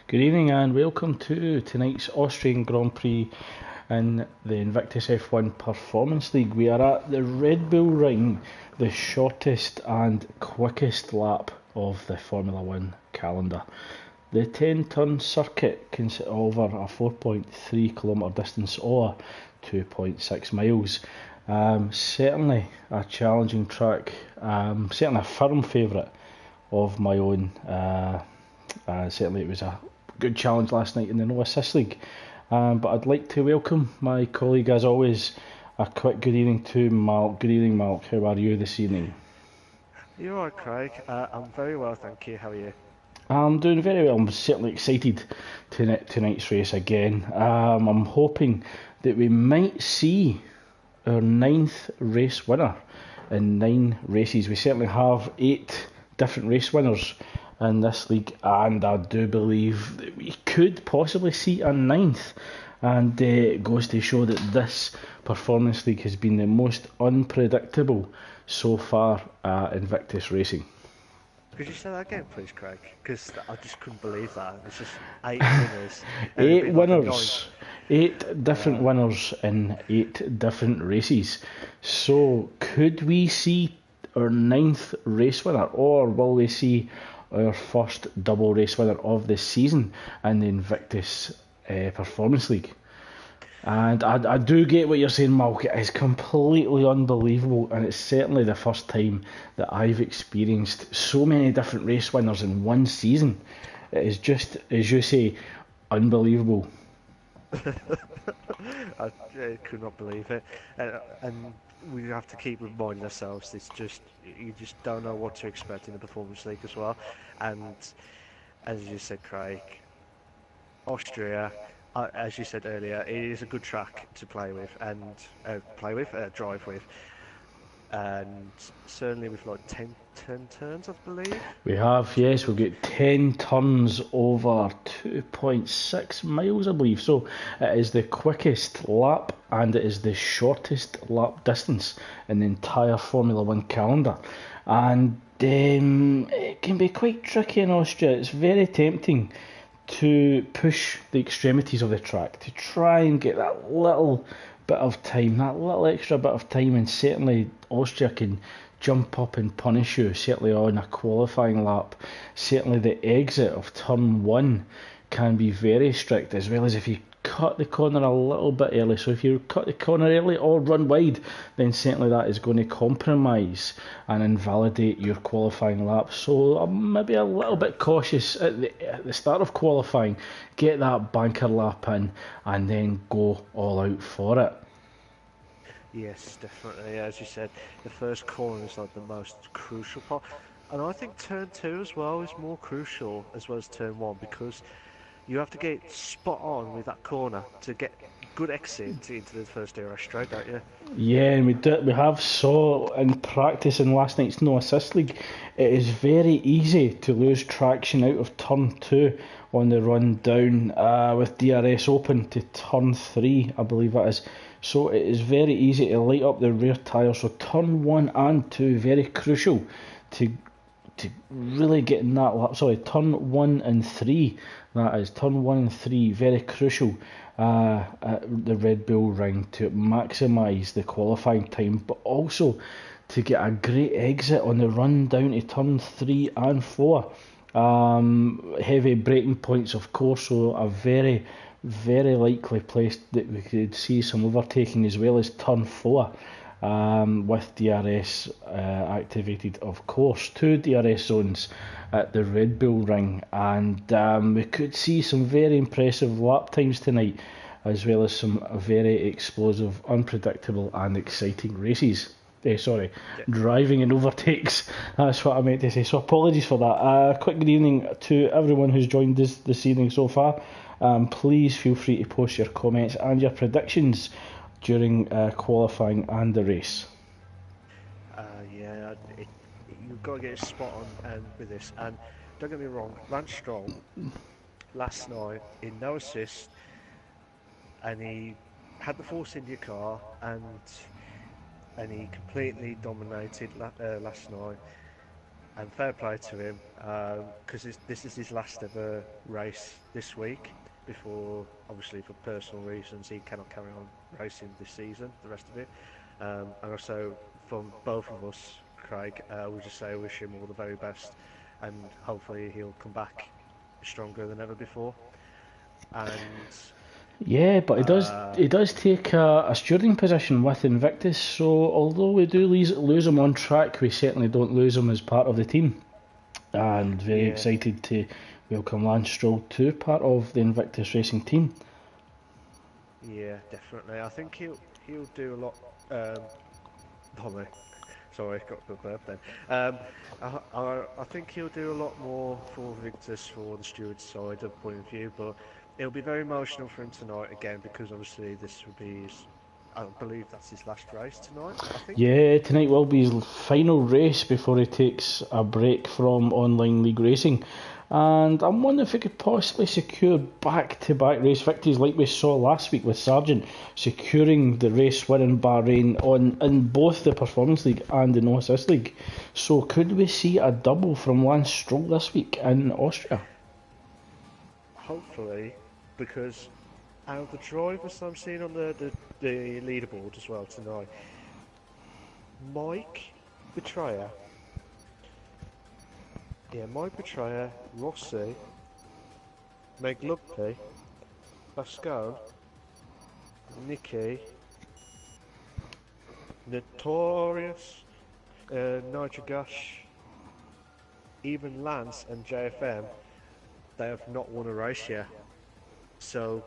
Good evening and welcome to tonight's Austrian Grand Prix in the Invictus F1 Performance League. We are at the Red Bull Ring, the shortest and quickest lap of the Formula One calendar. The 10-turn circuit consists over a 4.3 kilometre distance or 2.6 miles. Certainly a challenging track, certainly a firm favourite of my own. Certainly it was a good challenge last night in the No Assist League. But I'd like to welcome my colleague, as always. A quick good evening to Mark. Good evening, Mark. How are you this evening? You're all right, Craig. I'm very well, thank you. How are you? I'm doing very well. I'm certainly excited tonight's race again. I'm hoping that we might see our ninth race winner in 9 races. We certainly have 8 different race winners in this league, and I do believe that we could possibly see a ninth. And it goes to show that this performance league has been the most unpredictable so far at Invictus Racing. Could you say that again, please, Craig? Because I just couldn't believe that. It's just 8 winners, and it'd Eight be like a ninth. winners, 8 different Uh, winners in 8 different races. So, could we see our ninth race winner, or will we see our first double race winner of the season in the Invictus Performance League? And I do get what you're saying, Malk. It is completely unbelievable, and it's certainly the first time that I've experienced so many different race winners in one season. It is just, as you say, unbelievable. I could not believe it, and we have to keep reminding ourselves. It's just you just don't know what to expect in the performance league as well. And as you said, Craig, Austria, as you said earlier, it is a good track to play with and drive with. And certainly with like 10 turns, I believe. We have, yes, we've got 10 turns over 2.6 miles, I believe. So it is the quickest lap and it is the shortest lap distance in the entire Formula One calendar. And it can be quite tricky in Austria. It's very tempting to push the extremities of the track to try and get that little bit of time, that little extra bit of time, and certainly Austria can jump up and punish you, certainly on a qualifying lap. Certainly the exit of turn 1 can be very strict, as well as if you cut the corner a little bit early. So if you cut the corner early or run wide, then certainly that is going to compromise and invalidate your qualifying lap. So I'm maybe a little bit Correct. cautious at the start of qualifying. Get that banker lap in and then go all out for it. Yes, definitely. As you said, the first corner is like the most crucial part. And I think turn two as well is more crucial as well as turn one because you have to get spot on with that corner to get good exit into the first air straight, don't you? Yeah, and we have saw in practice in last night's No Assist League, it is very easy to lose traction out of turn 2 on the run down with DRS open to turn 3, I believe it is. So it is very easy to light up the rear tyre. So turn 1 and 2 very crucial to really get in that lap. Sorry, turn 1 and 3. That is turn 1 and 3 very crucial at the Red Bull Ring to maximise the qualifying time, but also to get a great exit on the run down to turn 3 and 4. Heavy braking points, of course, so a very, very likely place that we could see some overtaking, as well as turn 4. With DRS activated, of course, 2 DRS zones at the Red Bull Ring, and we could see some very impressive lap times tonight, as well as some very explosive, unpredictable, and exciting races. Sorry, Yeah. driving and overtakes. That's what I meant to say. So apologies for that. Quick good evening to everyone who's joined us this evening so far. Please feel free to post your comments and your predictions during qualifying and the race. Yeah, you've got to get it spot on and with this. And don't get me wrong, Lance Stroll last night in no assist, and he had the Force India car, and he completely dominated last night. and fair play to him, because this is his last ever race this week. Before, obviously, for personal reasons, he cannot carry on racing this season, the rest of it. And also, from both of us, Craig, we'll just say wish him all the very best, and hopefully he'll come back stronger than ever before. And Yeah, but he does take a steering position with Invictus. So although we do lose him on track, we certainly don't lose him as part of the team. And very yeah, excited to welcome Lance Stroll to part of the Invictus Racing team. yeah, definitely. I think he'll do a lot. Oh no, sorry, got a burp then. I think he'll do a lot more for Victus for the steward's side of point of view, but it'll be very emotional for him tonight again because obviously this will be I believe that's his last race tonight, I think. Yeah, tonight will be his final race before he takes a break from online league racing. And I'm wondering if he could possibly secure back-to-back race victories like we saw last week with Sargent, securing the race win in Bahrain in both the Performance League and the No Assist League. So could we see a double from Lance Stroll this week in Austria? Hopefully, because out of the drivers I'm seeing on the leaderboard as well tonight, Mike Betrayer, Rossi, Meg Lugby, Pascal, Nicky, Notorious, Nigel Gush, even Lance and JFM, they have not won a race yet. So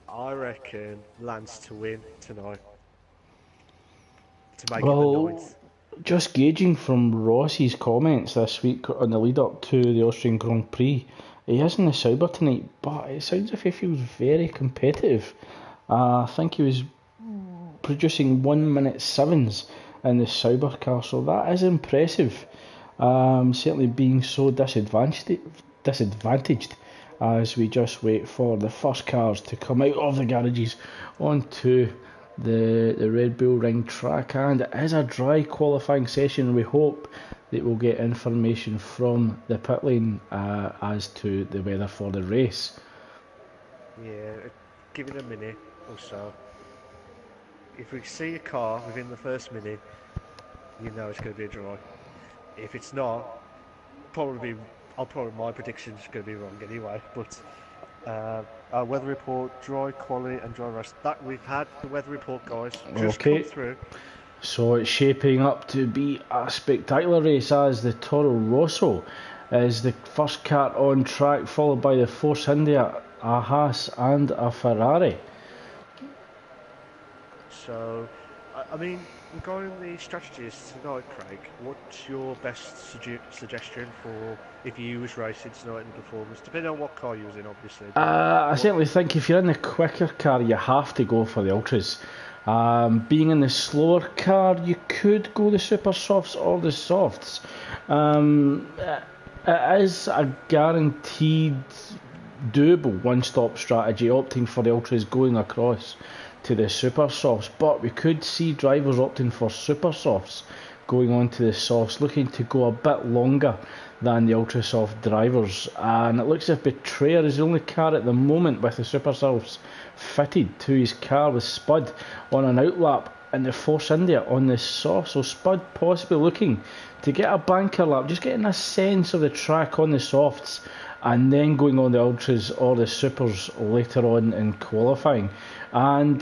I reckon Lance to win tonight to make it the Well, ninth. just gauging from Ross's comments this week on the lead up to the Austrian Grand Prix, he is in the Sauber tonight, but it sounds as if he feels very competitive. I think he was producing 1 minute sevens in the Sauber car, so that is impressive. Certainly being so disadvantaged as we just wait for the first cars to come out of the garages onto the Red Bull Ring track, and it is a dry qualifying session. We hope that we'll get information from the pit lane as to the weather for the race. Yeah, give it a minute or so. If we see a car within the first minute, you know it's going to be a dry. If it's not, my prediction's going to be wrong anyway. But our weather report, dry quality and dry rest. That we've had the weather report, guys, just Okay. come through. So it's shaping up to be a spectacular race as the Toro Rosso is the first car on track, followed by the Force India, a Haas and a Ferrari. So, I mean, regarding the strategies tonight, Craig, what's your best suggestion for if you was racing tonight in the performance, depending on what car you was in, obviously? I certainly think if you're in the quicker car, you have to go for the Ultras. Being in the slower car, you could go the super softs or the softs. It is a guaranteed doable one-stop strategy, opting for the Ultras going across to the super softs, but we could see drivers opting for super softs going on to the softs, looking to go a bit longer than the ultra soft drivers, and it looks as if Betrayer is the only car at the moment with the super softs fitted to his car with Spud on an outlap and the Force India on the soft. So Spud possibly looking to get a banker lap, just getting a sense of the track on the softs and then going on the ultras or the supers later on in qualifying. And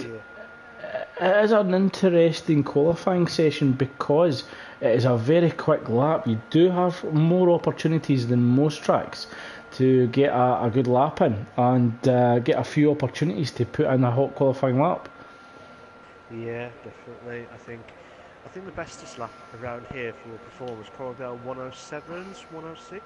it is an interesting qualifying session because it is a very quick lap. You do have more opportunities than most tracks to get a good lap in and get a few opportunities to put in a hot qualifying lap. Yeah, definitely. I think the bestest lap around here for performance probably about 107s, 106,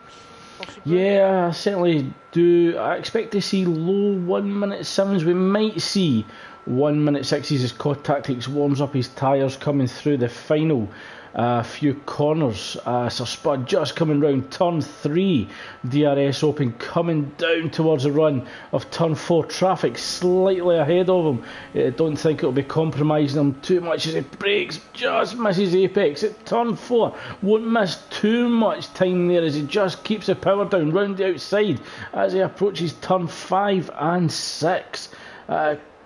possibly. Yeah, I certainly do. I expect to see low 1 minute sevens. We might see 1 minute sixes as Cod Tactics warms up his tyres coming through the final A few corners. Sir Spud just coming round turn 3. DRS Open coming down towards the run of turn 4. Traffic slightly ahead of him. I don't think it'll be compromising him too much as he brakes. Just misses apex at turn 4. Won't miss too much time there as he just keeps the power down round the outside as he approaches turn 5 and 6.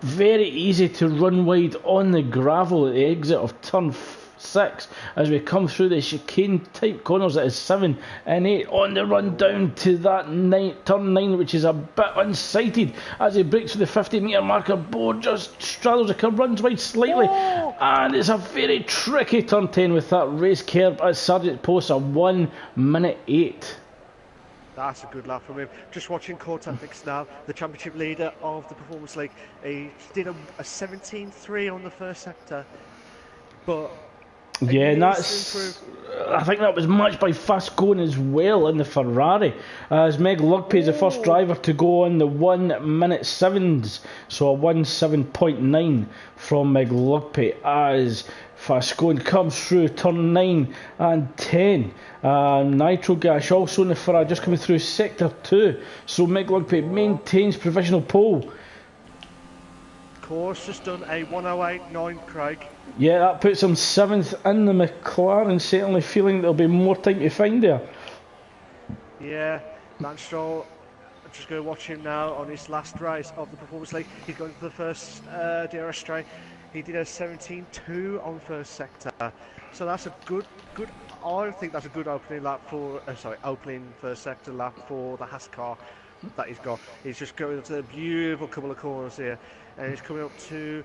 Very easy to run wide on the gravel at the exit of turn 6 as we come through the chicane type corners. That is 7 and 8 on the run down to that turn 9, which is a bit unsighted as he breaks through the 50-metre marker. Bo just straddles the curb, runs wide slightly, and it's a very tricky turn 10 with that race curb as Sargent posts a 1 minute 8. That's a good lap from him. Just watching Core Tactics now, the championship leader of the Performance League. He did a 17.3 on the first sector, but yeah, and that's. I think that was matched by Fast Going as well in the Ferrari. As Meg Lugpay is the first driver to go on the 1 minute 7s, so a 1:7.9 from Meg Lugpay as Fast Going comes through turn 9 and 10. Nitro Gash also in the Ferrari just coming through sector 2, so Meg Lugpay maintains provisional pole. Course just done a 1:08.9, Craig. Yeah, that puts him 7th in the McLaren, certainly feeling there'll be more time to find there. Yeah, Lance Stroll, I'm just going to watch him now on his last race of the Performance League. He's going to the first DRS straight. He did a 17.2 on first sector, so that's a good. I think that's a good opening lap for. Opening first sector lap for the Haas car that he's got. He's just going to a beautiful couple of corners here, and he's coming up to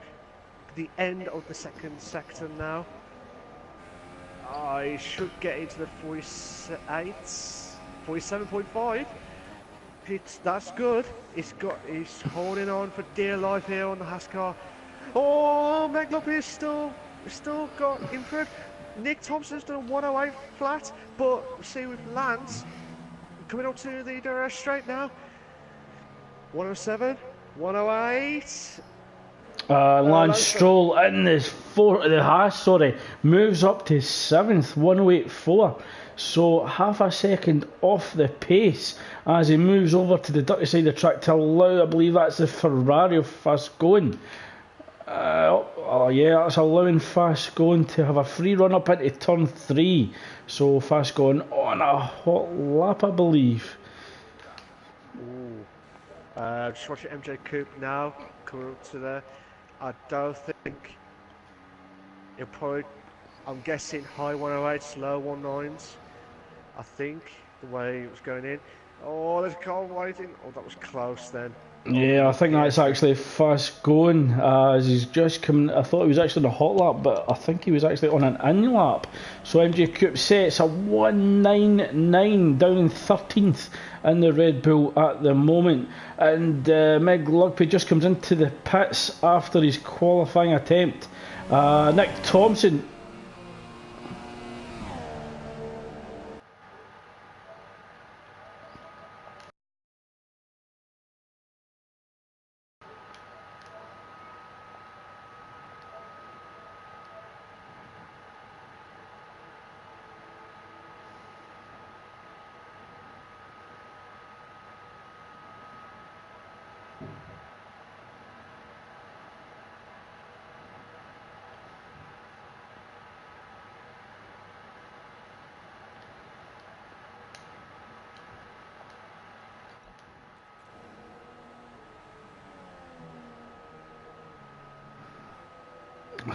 the end of the second sector now. I should get into the 47.5. That's good. He's holding on for dear life here on the Haas car. Oh, Meg Lugpay is still got in front. Nick Thompson's done a 1:08 flat, but see with Lance coming up to the DRS straight now. 1:07, 1:08. Lance Stroll in the Haas, moves up to 7th, 1:08.4. So half a second off the pace as he moves over to the dirty side of the track to allow, I believe that's the Ferrari of Fast Going. Yeah, that's allowing Fast Going to have a free run up into turn 3. So Fast Going on a hot lap, I believe. Just watching MJ Coupe now coming up to there. I don't think he'll probably. I'm guessing high 108s, low 19s. I think the way it was going in. Oh, there's a car waiting. Oh, that was close then. Yeah, I think that's actually Fast Going as he's just coming. I thought he was actually on a hot lap, but I think he was actually on an in lap. So MJ Coupe sets a 1:09 down in 13th in the Red Bull at the moment. And Meg Lugpay just comes into the pits after his qualifying attempt. Nick Thompson.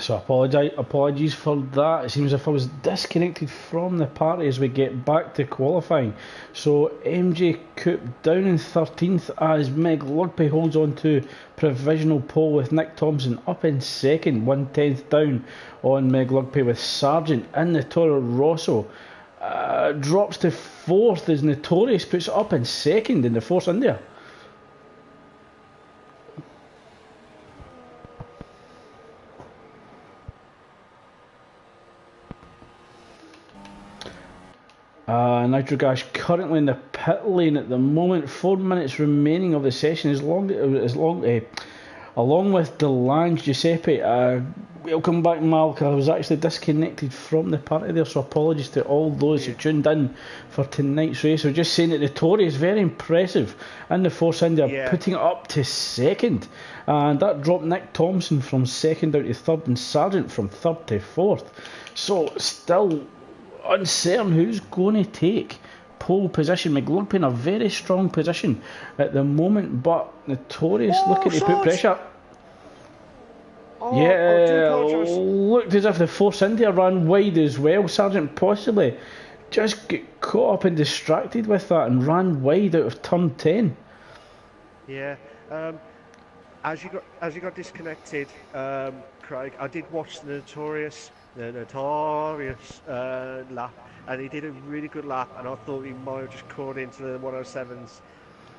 So apologies for that. It seems as if I was disconnected from the party as we get back to qualifying. So MJ Coupe down in 13th as Meg Lugpay holds on to provisional pole with Nick Thompson up in 2nd, 1/10 down on Meg Lugpay with Sargent in the Toro Rosso. Drops to 4th as Notorious puts it up in 2nd in the Force India. Nitro Gash currently in the pit lane at the moment. 4 minutes remaining of the session. Along with Delange Giuseppe Welcome back, Malk. I was actually disconnected from the party there, so apologies to all those who tuned in for tonight's race. I was just saying that the Tory is very impressive in the Force India, putting it up to second. And that dropped Nick Thompson from second down to third and Sargent from third to fourth. So still uncertain who's going to take pole position. McLaughlin in a very strong position at the moment, but Notorious looking to put pressure. Looked as if the Force India ran wide as well. Sargent possibly just got caught up and distracted with that and ran wide out of turn 10. Yeah, as you got disconnected, Craig, I did watch the Notorious lap, and he did a really good lap, and I thought he might have just caught into the 107s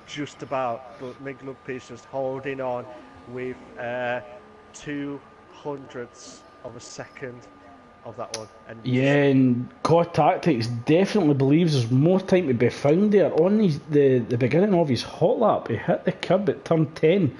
just about, but McLaughlin just holding on with 2/100ths of a second of that one. And Core Tactics definitely believes there's more time to be found there. On the beginning of his hot lap, he hit the curb at turn 10.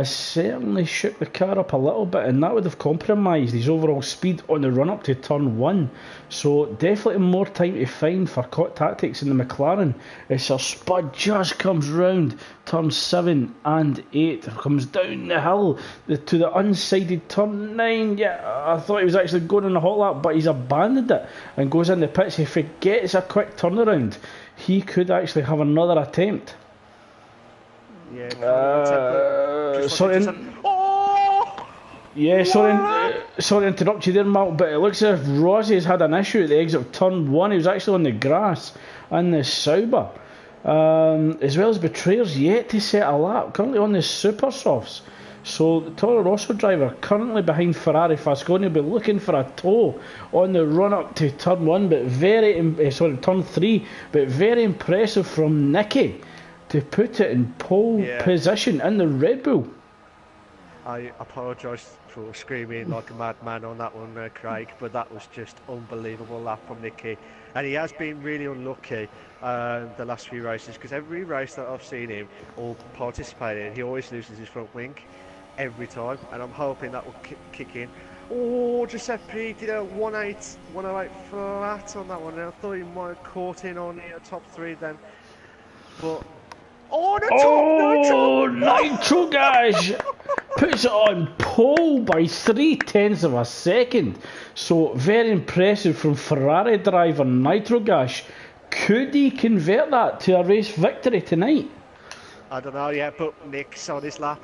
Certainly shook the car up a little bit, and that would have compromised his overall speed on the run up to turn 1. So definitely more time to find for Cot Tactics in the McLaren as Sir Spud just comes round turn 7 and 8, comes down the hill to the unsided turn 9. I thought he was actually going on a hot lap, but he's abandoned it and goes in the pits. He forgets a quick turnaround. He could actually have another attempt. Sorry to interrupt you there, Mark, but it looks as if Rossi has had an issue at the exit of turn 1. He was actually on the grass and the Sauber, as well as Betrayer's yet to set a lap, currently on the Super Softs. So the Toro Rosso driver currently behind Ferrari Fasconi will be looking for a toe on the run up to turn 1, but turn 3, but very impressive from Nicky to put it in pole position in the Red Bull. I apologise for screaming like a madman on that one, Craig, but that was just unbelievable lap from Nicky. And he has been really unlucky the last few races, because every race that I've seen him or participated in, he always loses his front wing every time, and I'm hoping that will kick in. Giuseppe did a 108 flat on that one, and I thought he might have caught in on the top 3 then, but Nitro Gash puts it on pole by 0.3 of a second. So very impressive from Ferrari driver Nitro Gash. Could he convert that to a race victory tonight? I don't know yet, but Nick's on his lap.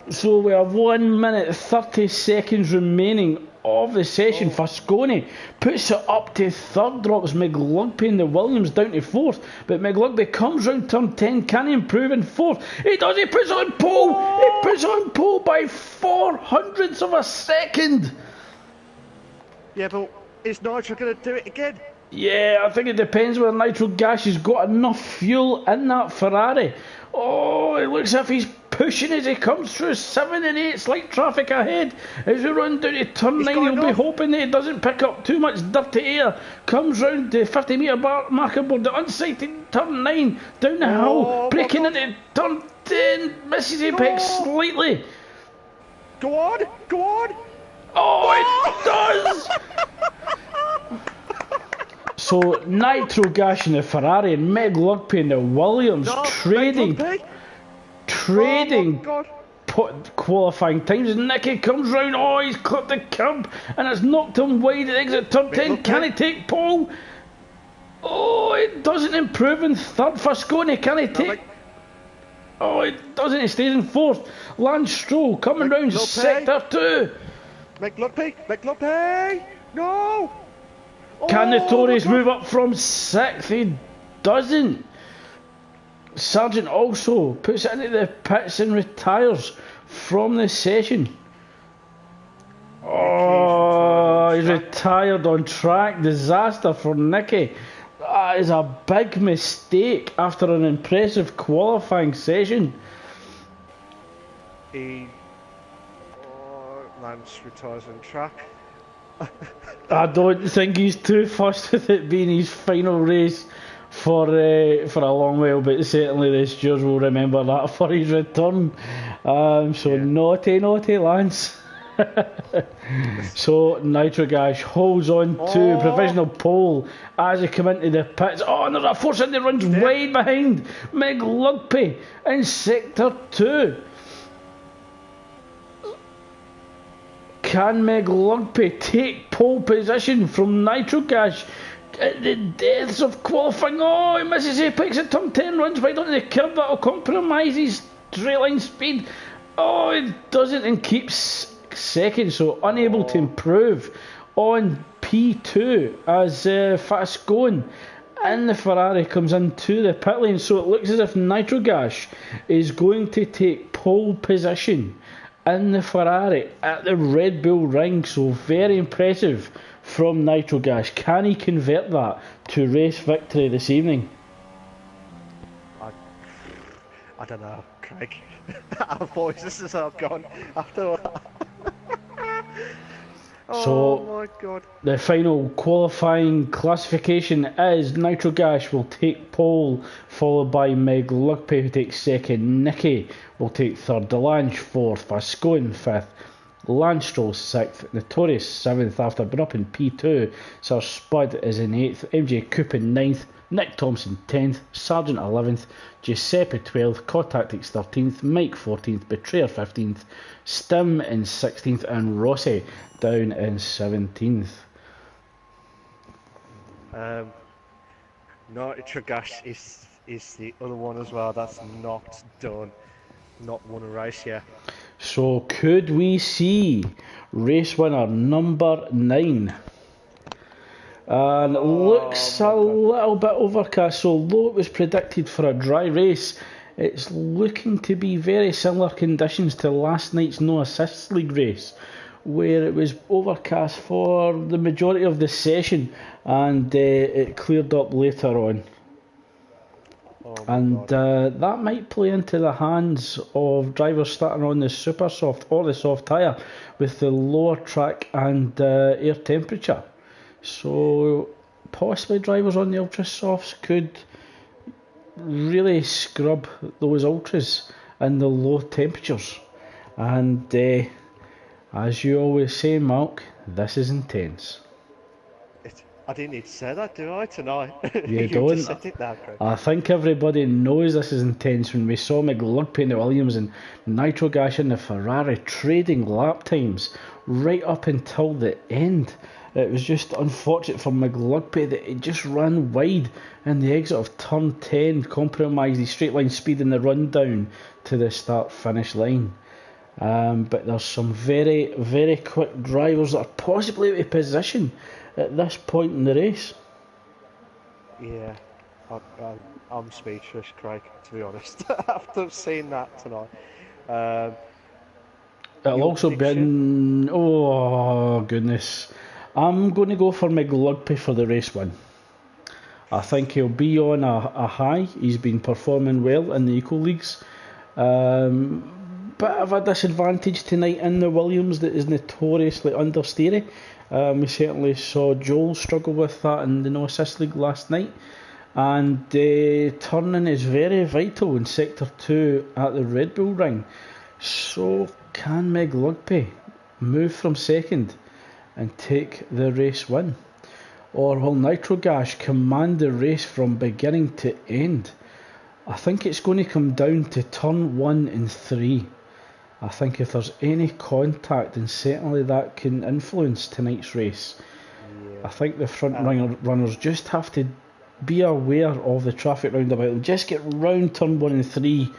So we have 1 minute 30 seconds remaining of the session. Fasconi puts it up to third, drops McLugby and the Williams down to fourth, but McLugby comes round turn 10. Can he improve in fourth? He does. He puts on pole. He puts on pole by 0.04 of a second. Yeah, but is Nitro going to do it again? Yeah, I think it depends whether Nitro Gas has got enough fuel in that Ferrari. It looks as if he's pushing as he comes through 7 and 8, slight traffic ahead. As we run down to turn 9, he'll be hoping that he doesn't pick up too much dirty air. Comes round the 50 metre marker board, the unsighted turn 9, down the hill, breaking into turn 10, misses apex slightly. Go on! It does! So Nitro Gas in the Ferrari and Meg Lugby in the Williams trading qualifying times. Nicky comes round. He's clipped the curb and it's knocked him wide at exit turn 10. Can he take pole? It doesn't improve in third. Fasconi, can he take? It doesn't. He stays in fourth. Lance Stroll coming round sector 2. McLugby! No! Can the Tories move up from 6th? He doesn't. Sargent also puts it into the pits and retires from the session. He's retired on track. Disaster for Nicky. That is a big mistake after an impressive qualifying session. Lance retires on track. I don't think he's too fussed with it being his final race for a long while, but certainly the stewards will remember that for his return. Naughty Lance. So Nitrogash holds on to provisional pole as they come into the pits. Oh, and there's a force in that runs wide behind McLugpy in sector 2. Can McLugpy take pole position from Nitrogash at the depths of qualifying? Oh, he misses apex at turn 10, runs wide onto the curb. That'll compromise his straight line speed. Oh, he doesn't and keeps second, so unable to improve on P2 as Fascone and the Ferrari comes into the pit lane. So it looks as if Nitrogash is going to take pole position in the Ferrari at the Red Bull ring. So very impressive from Nitrogash. Can he convert that to race victory this evening? I don't know, Craig. Our voices are gone after that. Oh my god. The final qualifying classification is Nitrogash will take pole, followed by McLugpy who takes second. Nicky will take third. Delange fourth. Vascone fifth. Lance Stroll sixth. Notorious seventh after being up in P2. Sir Spud is in eighth. MJ Coop in ninth. Nick Thompson 10th, Sargent 11th, Giuseppe 12th, Cod Tactics 13th, Mike 14th, Betrayer 15th, Stim in 16th, and Rossi down in 17th. Nitrogash is the other one as well. That's not done, not won a race yet. So could we see race winner number 9? And it looks a little bit overcast, so although it was predicted for a dry race, it's looking to be very similar conditions to last night's No Assists League race, where it was overcast for the majority of the session and it cleared up later on. That might play into the hands of drivers starting on the super soft or the soft tyre with the lower track and air temperature. So possibly drivers on the ultra softs could really scrub those ultras in the low temperatures. And as you always say, Malk, this is intense. I didn't need to say that, do I, tonight? You don't. Just said it now, Craig. I think everybody knows this is intense when we saw McLugpy in the Williams and Nitrogash in the Ferrari trading lap times right up until the end. It was just unfortunate for McLugpy that he just ran wide in the exit of turn 10, compromised his straight line speed in the run down to the start finish line. But there's some very, very quick drivers that are possibly out of position at this point in the race. Yeah, I'm speechless, Craig, to be honest, after seeing that tonight. It'll also be oh goodness, I'm going to go for McLugpy for the race win. I think he'll be on a high. He's been performing well in the Eco Leagues. Bit of a disadvantage tonight in the Williams that is notoriously understeery. We certainly saw Joel struggle with that in the No Assist League last night. And turning is very vital in Sector 2 at the Red Bull ring. So can McLugpy move from second and take the race win? Or will Nitrogash command the race from beginning to end? I think it's going to come down to turn 1 and 3. I think if there's any contact, then certainly that can influence tonight's race. Yeah. I think the front runners just have to be aware of the traffic roundabout. Just get round turn 1 and 3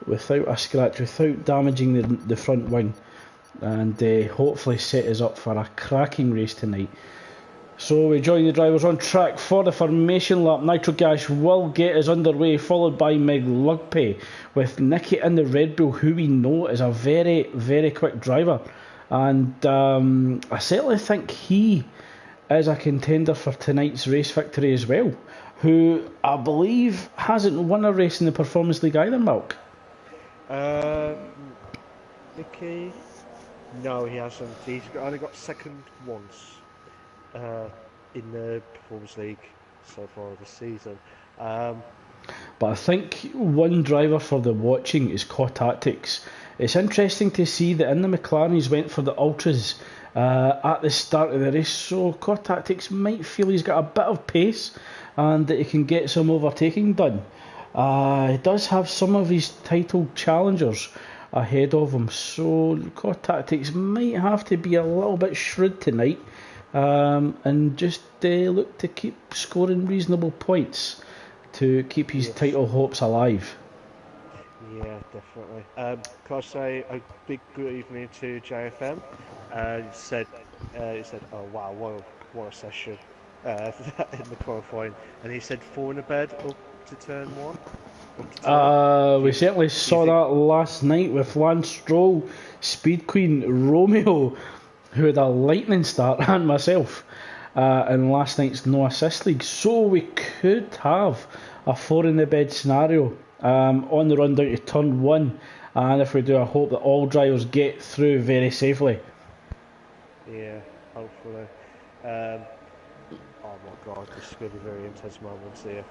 without a scratch, without damaging the front wing, and hopefully set us up for a cracking race tonight. So we join the drivers on track for the formation lap. Nitrogash will get us underway, followed by McLugpy, with Nicky in the Red Bull, who we know is a very, very quick driver. And I certainly think he is a contender for tonight's race victory as well, who I believe hasn't won a race in the Performance League either, Malk. Nicky? No, he hasn't. He's only got second once. In the Performance League so far this season. But I think one driver for the watching is Cod Tactics. It's interesting to see that in the McLarens went for the ultras at the start of the race, so Core Tactics might feel he's got a bit of pace and that he can get some overtaking done. He does have some of his title challengers ahead of him, so Core Tactics might have to be a little bit shrewd tonight and just look to keep scoring reasonable points to keep his title hopes alive. Yeah, definitely. Can I say a big good evening to JFM? He said, "Oh wow, what a session in the qualifying," and he said 4 in a bed up to turn 1. We certainly saw that last night with Lance Stroll, Speed Queen, Romeo, who had a lightning start, and myself in last night's no assist league. So we could have a 4 in the bed scenario on the run down to turn 1, and if we do, I hope that all drivers get through very safely. Yeah, hopefully. Oh my god, this is going to be very intense moments here.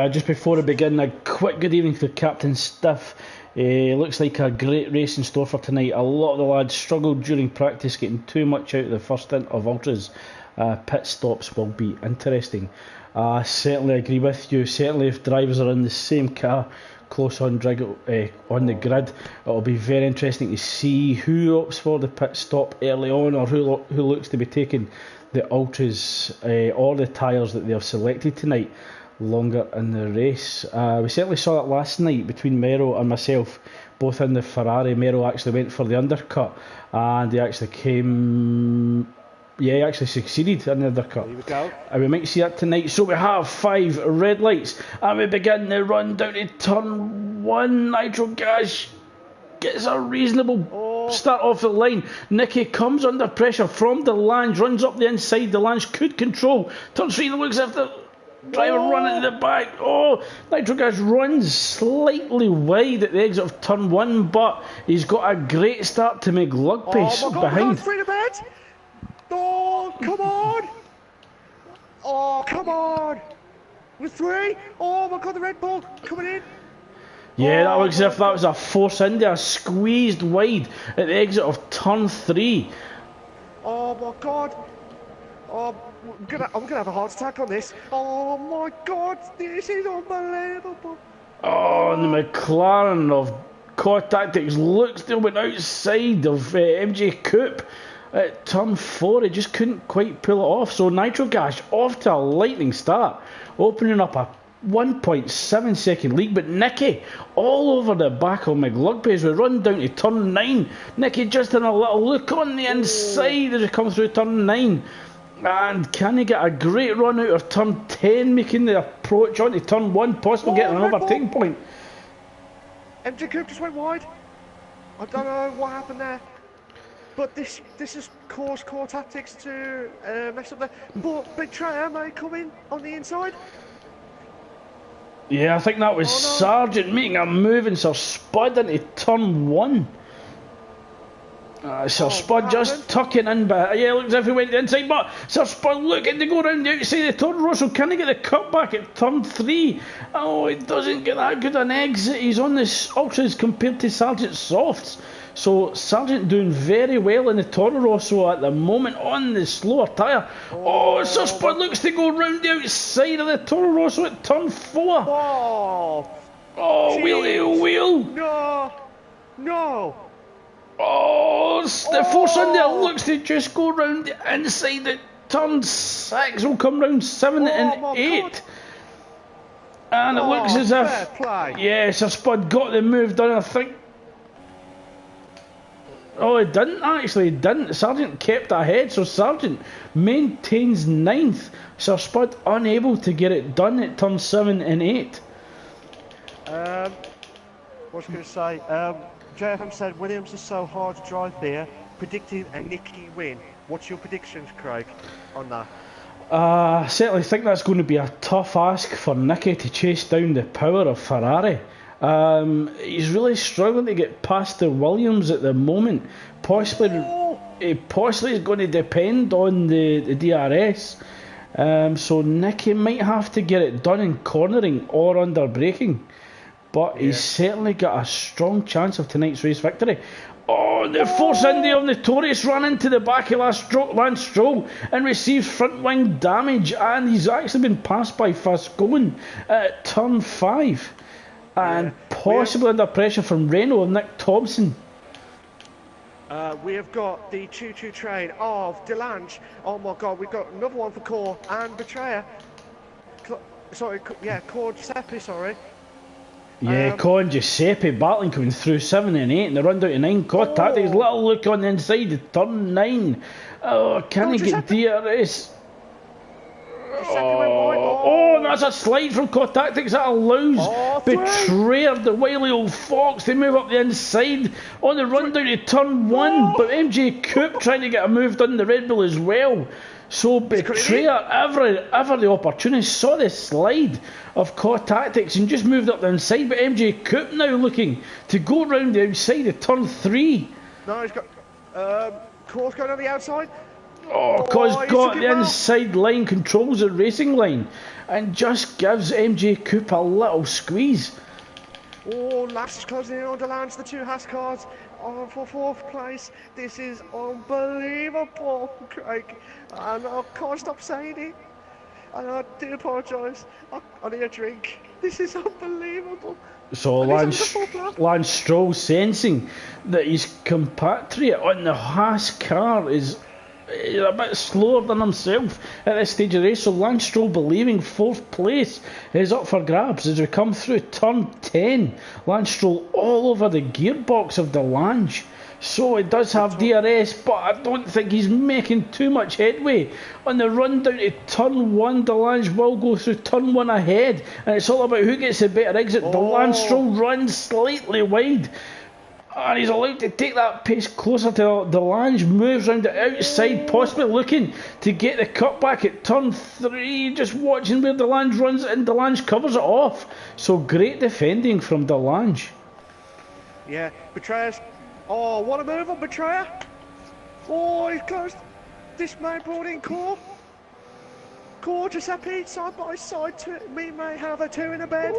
Just before we begin, a quick good evening to Captain Stiff. Looks like a great race in store for tonight. A lot of the lads struggled during practice, getting too much out of the first stint of ultras. Pit stops will be interesting. I certainly agree with you. Certainly if drivers are in the same car close on the grid, it'll be very interesting to see who opts for the pit stop early on, or who looks to be taking the ultras or the tyres that they have selected tonight longer in the race. We certainly saw it last night between Mero and myself, both in the Ferrari. Mero actually went for the undercut, and he actually he actually succeeded in the undercut. There we go. And we might see that tonight. So we have 5 red lights, and we begin the run down to turn 1. Nitro Gas gets a reasonable start off the line. Nicky comes under pressure from the Lange, runs up the inside. The Lange could control. Turn 3, looks as if the driver running in the back. Nitro Gas runs slightly wide at the exit of turn 1, but he's got a great start to make lug pace behind. Oh, come on! Oh, come on! With 3? Oh my god, the Red Bull coming in! Yeah, that looks as if that was a Force India squeezed wide at the exit of turn 3. Oh my god! Oh, I'm gonna have a heart attack on this. Oh my god, this is unbelievable! Oh, and the McLaren of Core Tactics looks to went outside of MJ Coupe at turn 4. He just couldn't quite pull it off. So Nitro Gas off to a lightning start, opening up a 1.7 second lead, but Nicky all over the back of McLugby as we run down to turn 9. Nicky just in a little look on the inside as we come through turn 9. And can he get a great run out of turn 10, making the approach onto turn 1, possibly getting an overtaking point. MJ Coupe just went wide. I don't know what happened there. But this is Core Tactics to mess up there. But Betrayer may come in on the inside. Yeah, I think that was Sargent making a move and Sir Spud into turn 1. Sir Spud just tucking in, but yeah, looks as if he went to the inside, but Sir Spud looking to go round the outside of Toro Rosso. Can he get the cut back at turn 3? Oh, he doesn't get that good an exit. He's on the ultras compared to Sargent Softs. So Sargent doing very well in the Toro Rosso at the moment on the slower tyre. Sir Spud looks to go round the outside of the Toro Rosso at turn 4. Wheelie wheel. No. The Force India looks to just go round the inside at turn 6. Will come round 7 and 8. God. And it looks as if Sir Spud got the move done, I think. He didn't actually. He didn't. Sargent kept ahead, so Sargent maintains 9th. Sir Spud unable to get it done at turn 7 and 8. What was I going to say? JFM said Williams is so hard to drive there, predicting a Nicky win. What's your predictions, Craig, on that? I certainly think that's going to be a tough ask for Nicky to chase down the power of Ferrari. He's really struggling to get past the Williams at the moment. Possibly is going to depend on the DRS. So Nicky might have to get it done in cornering or under braking. but he's certainly got a strong chance of tonight's race victory. Oh, the Force India of Notorious ran into the back of Lance Stroll and receives front wing damage, and he's actually been passed by Fascone at turn 5, and possibly under pressure from Renault and Nick Thompson. We have got the choo-choo train of Delange. Oh my God, we've got another one for Core and Betrayer. Core Giuseppe, sorry. Yeah, Con Giuseppe battling coming through 7 and 8 and they run down to 9. Caught Tactics, little look on the inside of turn 9. Oh, can he get DRS? Oh, that's a slide from Caught Tactics that allows Betrayer, the wily old fox, to move up the inside on the run down to turn 1. But MJ Coupe trying to get a move done in the Red Bull as well. So Betrayer, ever the opportunity, saw the slide of Caught Tactics and just moved up the inside. But MJ Coupe now looking to go round the outside of turn 3. No, he's got Core's going on the outside. Cause got the inside line, controls the racing line, and just gives MJ Coupe a little squeeze. Laps is closing in on Delange, the 2 Haas cars on for 4th place. This is unbelievable, Craig. And I can't stop saying it. And I do apologise. I need a drink. This is unbelievable. So Lance Stroll sensing that his compatriot on the Haas car is a bit slower than himself at this stage of the race, so Lance Stroll believing 4th place is up for grabs as we come through turn 10. Lance Stroll all over the gearbox of Delange, so it does have DRS, but I don't think he's making too much headway. On the run down to turn 1, Delange will go through turn 1 ahead, and it's all about who gets the better exit. Lance Stroll runs slightly wide, and he's allowed to take that pace closer to Delange, moves round the outside, possibly looking to get the cutback at turn 3, just watching where Delange runs, and Delange covers it off. So great defending from Delange. Yeah, Betrayer's... Oh, what a move on Betrayer. Oh, he's closed. This man brought in Core. Core Giuseppe, side by side, we may have a 2 in a bed.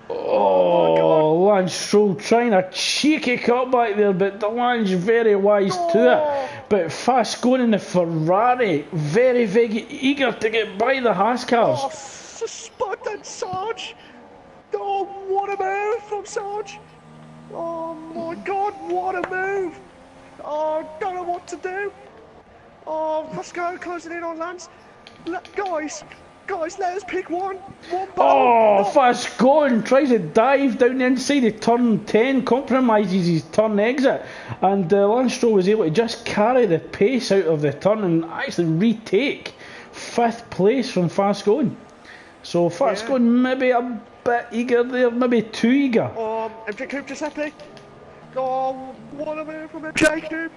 Lance Stroll trying a cheeky cutback there, but Delange very wise to it. But Fascone in the Ferrari, very eager to get by the Haas cars. Spotted Sarge. Oh, what a move from Sarge. Oh my God, what a move. Oh, don't know what to do. Oh, Fascone closing in on Lance. Guys, let us pick one. Fascone tries to dive down the inside of turn 10, compromises his turn exit, and Lance Stroll was able to just carry the pace out of the turn and actually retake 5th place from Fascone. So Fascone maybe a bit eager there, maybe too eager. MJ Coupe Giuseppe. Oh, what a move from MJ Coupe.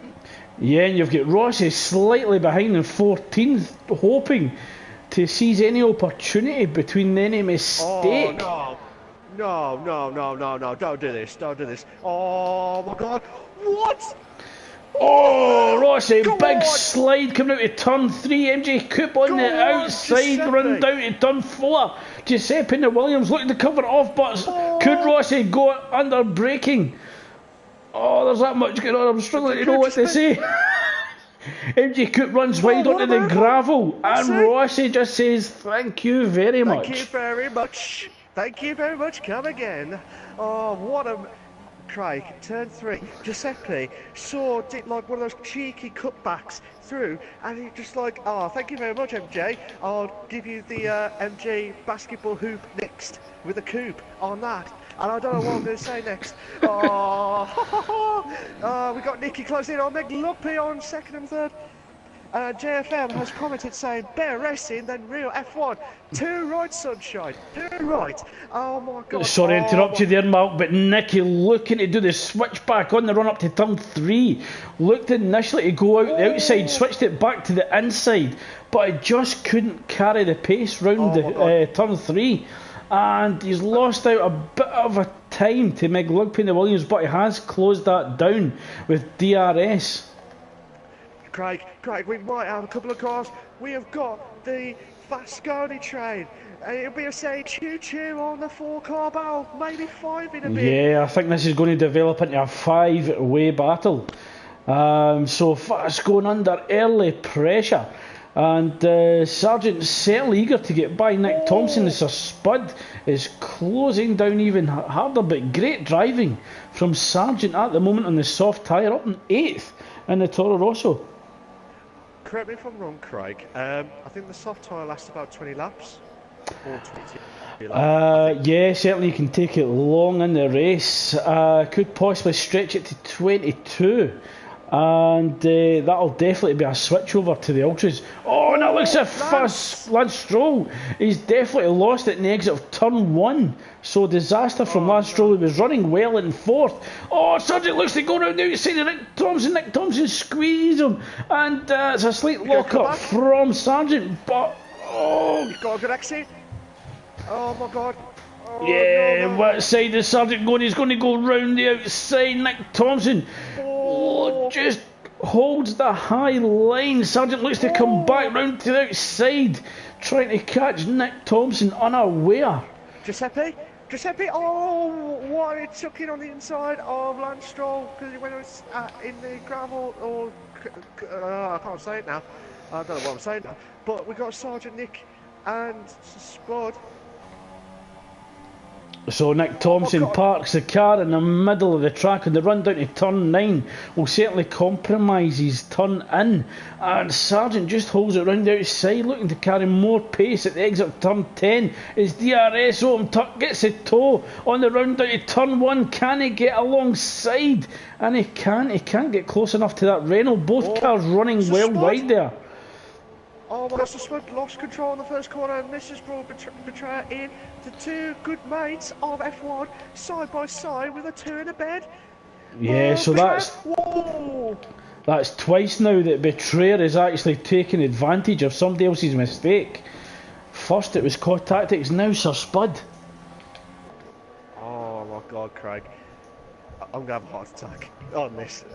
Yeah, and you've got Rossi slightly behind in 14th, hoping to seize any opportunity between any mistake. No, don't do this. Oh my God, what? Rossi, big slide coming out of turn 3, MJ Coupe on the outside, Giuseppe. Run down to turn 4. Giuseppe and the Williams looking to cover it off, but could Rossi go under braking? There's that much going on, I'm struggling to know what to say. MJ Coupe runs wide onto the gravel, and Rossi just says thank you very much. Thank you very much, come again. Oh, what a... Craig, turn 3, Giuseppe did like one of those cheeky cutbacks through, and he just like, thank you very much, MJ. I'll give you the MJ basketball hoop next with a coupe on that. And I don't know what I'm going to say next. We got Nicky closing in on McLuppy on 2nd and 3rd. JFM has commented saying, better racing than real F1. Too right, sunshine. Too right. Oh my God. Sorry to interrupt you there, Mark, but Nicky looking to do the switchback on the run up to turn 3. Looked initially to go out the outside, switched it back to the inside, but I just couldn't carry the pace round the turn 3. And he's lost out a bit of a time to McLuggby and the Williams, but he has closed that down with DRS. Craig, we might have a couple of cars. We have got the Fascone train It'll be a say choo-choo on the 4-car battle, maybe 5 in a bit. Yeah, I think this is going to develop into a 5-way battle. So fast going under early pressure. And Sargent's certainly eager to get by Nick Thompson as Sir Spud is closing down even harder, but great driving from Sargent at the moment on the soft tyre, up in 8th in the Toro Rosso. Correct me if I'm wrong, Craig. I think the soft tyre lasts about 20 laps. Or 22 laps. Yeah, certainly you can take it long in the race. Could possibly stretch it to 22. And that'll definitely be a switch over to the Ultras. Oh, and that looks a fast Lance Stroll. He's definitely lost it in the exit of turn 1. So disaster from Lance Stroll, who was running well in 4th. Oh, Sargent looks to go round the outside of Nick Thompson. Nick Thompson squeezed him. And it's a slight lock-up from Sargent. But, He's got a good exit. Oh my god. Oh, yeah, no. what side is Sargent going? He's going to go round the outside. Nick Thompson just holds the high line. Sargent looks to come back round to the outside, trying to catch Nick Thompson unaware. Giuseppe, oh, what it took in on the inside of Lance Stroll because he went in the gravel, or I can't say it now. I don't know what I'm saying now. But we got Sergeant Nick and Spud. So Nick Thompson parks the car in the middle of the track, and the run down to turn 9 will certainly compromise his turn in. And Sargent just holds it round the outside, looking to carry more pace at the exit of turn 10. His DRS gets a toe on the round down to turn 1. Can he get alongside? And he can't get close enough to that Renault. Both cars running well wide there. Oh, well, that's the Spud lost control in the first corner, and this has brought Betrayer in to 2 good mates of F1 side by side with a 2 in a bed. Yeah, so that's twice now that Betrayer is actually taking advantage of somebody else's mistake. First it was Core Tactics, now Sir Spud. Oh my god, Craig. I'm going to have a heart attack on this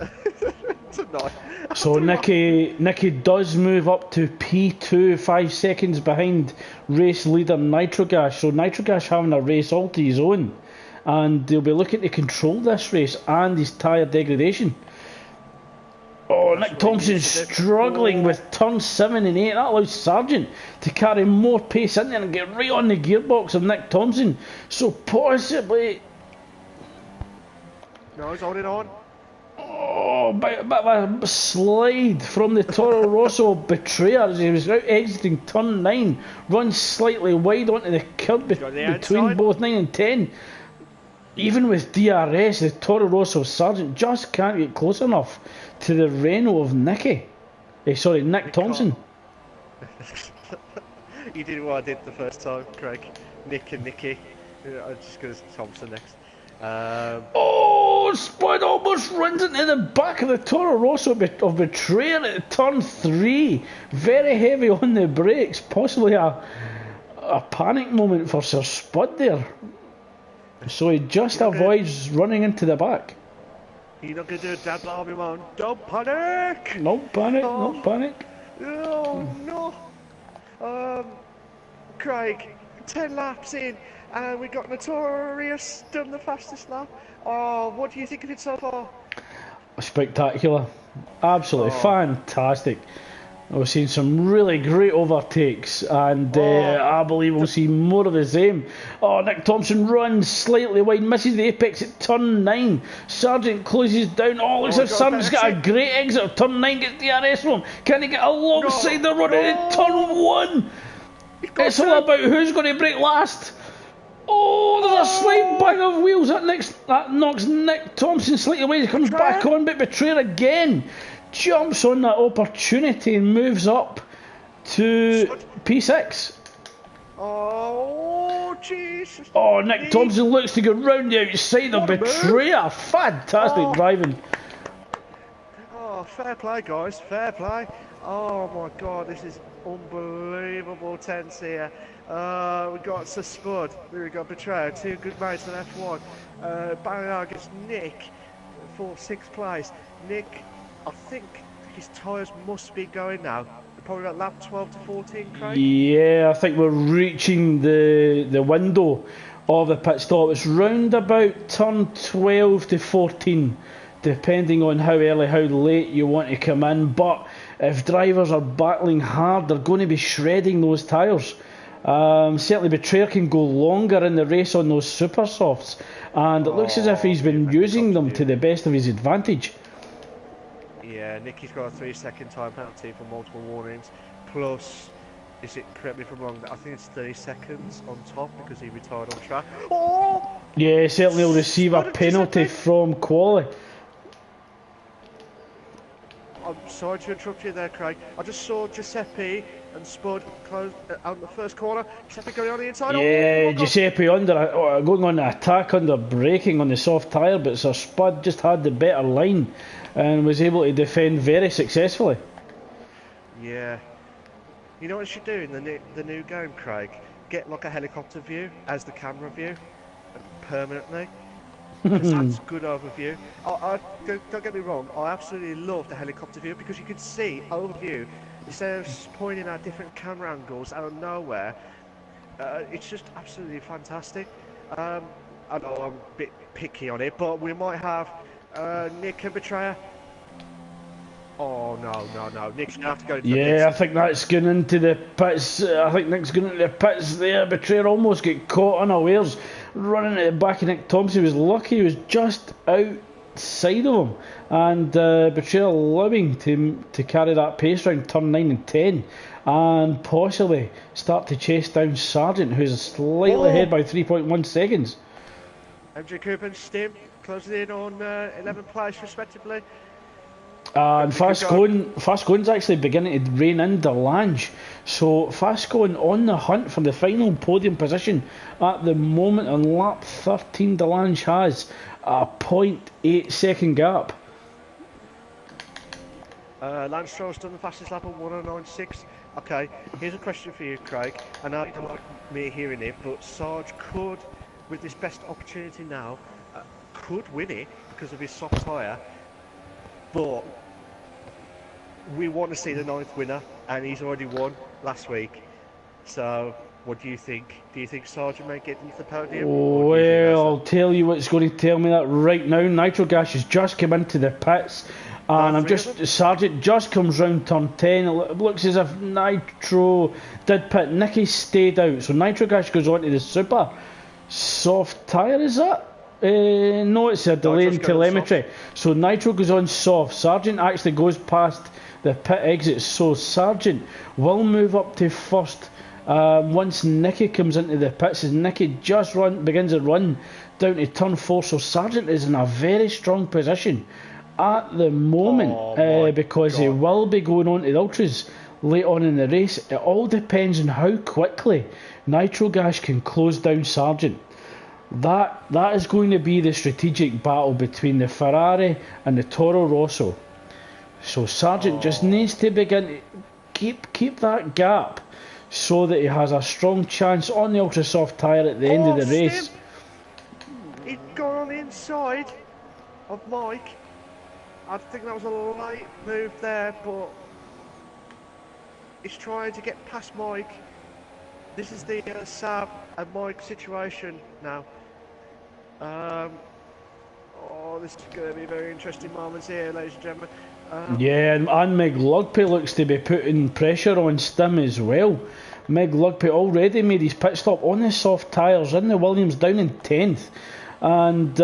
tonight. So Nicky does move up to P2, 5 seconds behind race leader Nitrogas. So Nitrogas having a race all to his own, and they'll be looking to control this race and his tyre degradation. Oh, Nick Thompson struggling with turn 7 and 8. That allows Sargent to carry more pace in there and get right on the gearbox of Nick Thompson. So possibly... No, he's holding on. Oh, bit of a slide from the Toro Rosso Betrayer as he was out exiting turn 9. Runs slightly wide onto the curb between both 9 and 10. Even with DRS, the Toro Rosso Sargent just can't get close enough to the Renault of Nick Thompson. You did what I did the first time, Craig. Nick and Nicky. I'm just going to Thompson next. Spud almost runs into the back of the Toro Rosso of Betrayer at turn 3. Very heavy on the brakes. Possibly a panic moment for Sir Spud there. So he just avoids running into the back. You're not going to do a dad alarm, man. Don't panic! No panic, no panic. Oh, no. Craig, 10 laps in, and we got Notorious done the fastest lap. Oh, what do you think of it so far? Spectacular. Absolutely fantastic. We've seen some really great overtakes, and I believe we'll see more of the same. Oh, Nick Thompson runs slightly wide, misses the apex at turn 9. Sargent closes down. Oh, looks like Sargent's got a great exit of turn 9, gets DRS from him. Can he get alongside the runner in turn 1? It's all about who's going to break last. Oh, there's a slight bang of wheels. That knocks Nick Thompson slightly away. He comes back on, but Betrayer again jumps on that opportunity and moves up to P6. Oh, Jesus. Oh, Nick Thompson looks to go round the outside of Betrayer. Fantastic driving. Oh, fair play, guys. Fair play. Oh, my God. This is unbelievable tense here. We got Sir Spud. We got Betrayer. 2 good mates on F1. Battling against Nick for 6th place. Nick, I think his tyres must be going now. Probably about lap 12 to 14, Craig. Yeah, I think we're reaching the window of the pit stop. It's round about turn 12 to 14, depending on how early, how late you want to come in. But if drivers are battling hard, they're going to be shredding those tyres. Certainly Betrayer can go longer in the race on those super softs, and it looks as if he's been using them to the best of his advantage. Yeah, Nicky's got a 3-second time penalty for multiple warnings, plus, correct me if I'm wrong, I think it's 30 seconds on top because he retired on track. Oh! Yeah, certainly he'll receive a penalty from quali. I'm sorry to interrupt you there, Craig. I just saw Giuseppe and Spud close out the first corner. Giuseppe going on the inside. Yeah, Giuseppe going on the attack under braking on the soft tyre, but Sir Spud just had the better line and was able to defend very successfully. Yeah. You know what you should do in the new game, Craig? Get like a helicopter view as the camera view permanently. Because that's good overview. Don't get me wrong, I absolutely love the helicopter view because you can see overview instead of pointing at different camera angles out of nowhere. It's just absolutely fantastic. I know I'm a bit picky on it, but we might have Nick and Betrayer. Oh no! Nick's gonna have to go into the pits. I think that's going into the pits. I think Nick's going into the pits there. Betrayer almost get caught unawares, running at the back of Nick Thompson. He was lucky; he was just outside of him, and Betrayer allowing to carry that pace round turn 9 and 10, and possibly start to chase down Sargent, who's slightly ahead by 3.1 seconds. MJ Cooper and Stim closing in on 11th place respectively. And Fast Going's actually beginning to rein in Delange. So Fast Going on the hunt for the final podium position at the moment on lap 13. Delange has a 0.8 second gap. Lance Stroll's done the fastest lap of 109.6. Okay, here's a question for you, Craig. I know you don't like me hearing it, but Sarge could, with this best opportunity now, could win it because of his soft tyre. But we want to see the 9th winner, and he's already won last week. So, what do you think? Do you think Sargent may get into the podium? Well, I'll tell you what's going to tell me that right now. Nitro Gas has just come into the pits, and Sargent just comes round turn 10. It looks as if Nitro did pit. Nicky stayed out, so Nitro Gas goes on to the super soft tyre. Is that? No, it's a delay in telemetry. So Nitro goes on soft. Sargent actually goes past the pit exit. So Sargent will move up to first once Nicky comes into the pits. As Nicky just begins a run down to turn 4. So Sargent is in a very strong position at the moment because he will be going on to the Ultras late on in the race. It all depends on how quickly Nitro Gas can close down Sargent. That is going to be the strategic battle between the Ferrari and the Toro Rosso. So Sargent just needs to begin to keep that gap so that he has a strong chance on the ultra soft tyre at the end of the race. He'd gone on the inside of Mike. I think that was a light move there, but he's trying to get past Mike. This is the Sab and Mike situation now. This is going to be very interesting moments here, ladies and gentlemen. And Meg Lugpy looks to be putting pressure on Stim as well. Meg Lugpy already made his pit stop on the soft tyres in the Williams down in 10th. And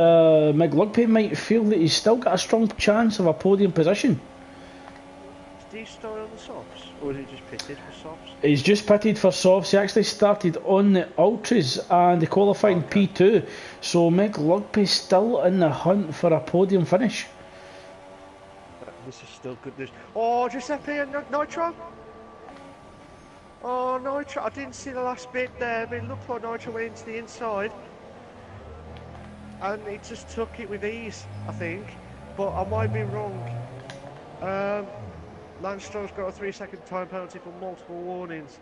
Meg Lugpy might feel that he's still got a strong chance of a podium position. Did he start on the softs, or did he just pitted for softs? He's just pitted for softs. He actually started on the Ultras and he qualified in P2. So Meg Lugpy's still in the hunt for a podium finish. This is still good news. Oh, Giuseppe and Nitro? Oh, Nitro. I didn't see the last bit there, but it looked like Nitro went into the inside. And he just took it with ease, I think. But I might be wrong. Lance Stroll's got a 3-second time penalty for multiple warnings.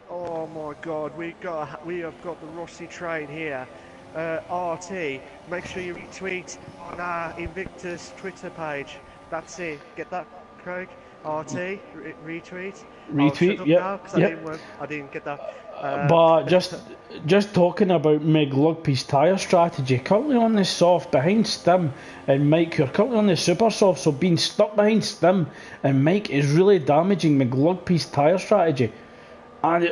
Oh my God, we have got the Rossi train here. RT, make sure you retweet on our Invictus Twitter page. That's it. Get that Craig. RT, retweet. I'll shut Retweet, up yep, now because yep. I didn't get that. But just talking about Meg Lugby's tyre strategy, currently on the soft behind Stim and Mike, you're currently on the super soft, so being stuck behind Stim and Mike is really damaging Meg Lugby's tyre strategy. And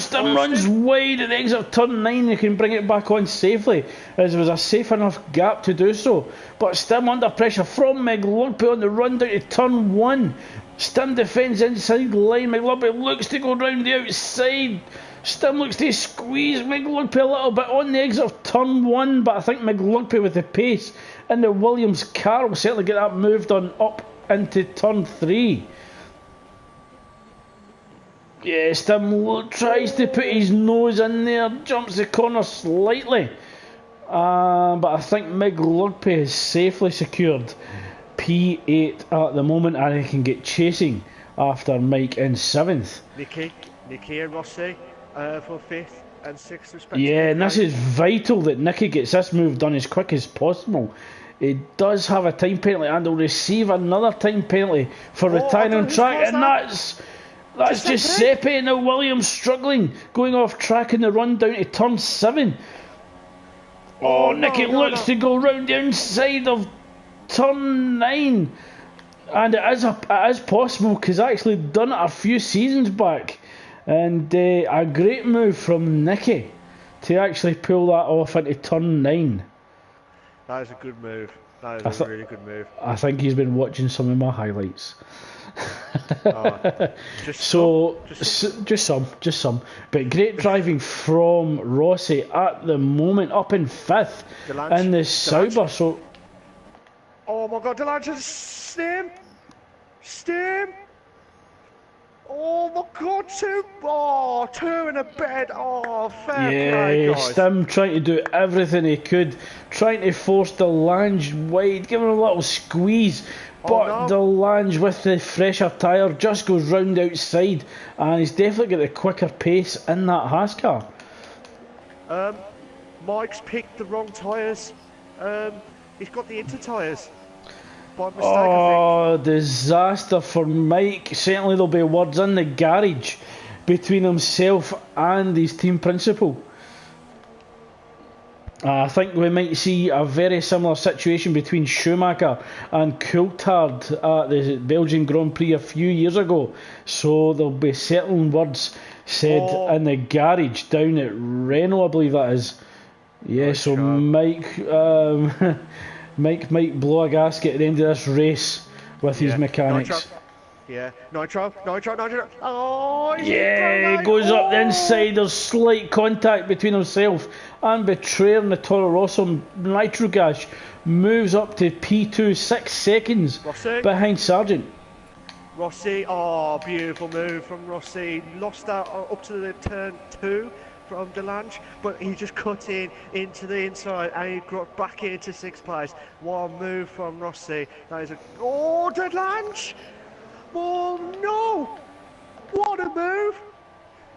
Stim runs wide at the exit of turn 9. They can bring it back on safely, as there was a safe enough gap to do so. But Stim under pressure from Meg Lugby on the run down to turn 1. Stim defends inside line. Meg Lugby looks to go round the outside. Stim looks to squeeze Meg Lugby a little bit on the exit of turn 1, but I think Meg Lugby with the pace in the Williams car will certainly get that moved on up into turn 3. Yeah, Stim tries to put his nose in there, jumps the corner slightly. But I think Meg Lugby has safely secured P8 at the moment, and he can get chasing after Mike in 7th. Nicky and Rossi for 5th and 6th respectively. Yeah, and this is vital that Nicky gets this move done as quick as possible. He does have a time penalty and will receive another time penalty for retiring on track, and that's Giuseppe and now Williams struggling, going off track in the run down to turn 7. Nicky looks to go round the inside of turn 9, and it is possible because he's actually done it a few seasons back, and a great move from Nicky to actually pull that off into turn 9. That is a good move. That is a really good move. I think he's been watching some of my highlights. Just some. But great driving from Rossi at the moment, up in 5th in the Sauber. So, oh my God, Delange, Stim. Oh my God, two in a bed. Oh, fair play, guys. Stim trying to do everything he could, trying to force Delange wide, giving him a little squeeze. But Delange with the fresher tyre just goes round outside, and he's definitely got the quicker pace in that Haas car. Mike's picked the wrong tyres. He's got the inter tyres. By mistake, I think. Disaster for Mike. Certainly there'll be words in the garage between himself and his team principal. I think we might see a very similar situation between Schumacher and Coulthard at the Belgian Grand Prix a few years ago. So there'll be certain words said in the garage down at Renault, I believe that is. Yeah, so Mike Mike might blow a gasket at the end of this race with his mechanics. Nitro. Oh, he goes up the inside. There's slight contact between himself and Betrayer and the Toro Rosso. Nitro gas moves up to P2, 6 seconds behind Sargent. Rossi, beautiful move from Rossi. Lost that up to the turn 2 from Delange, but he just cut into the inside and he got back into 6th place. One move from Rossi. That is Delange! Oh no! What a move!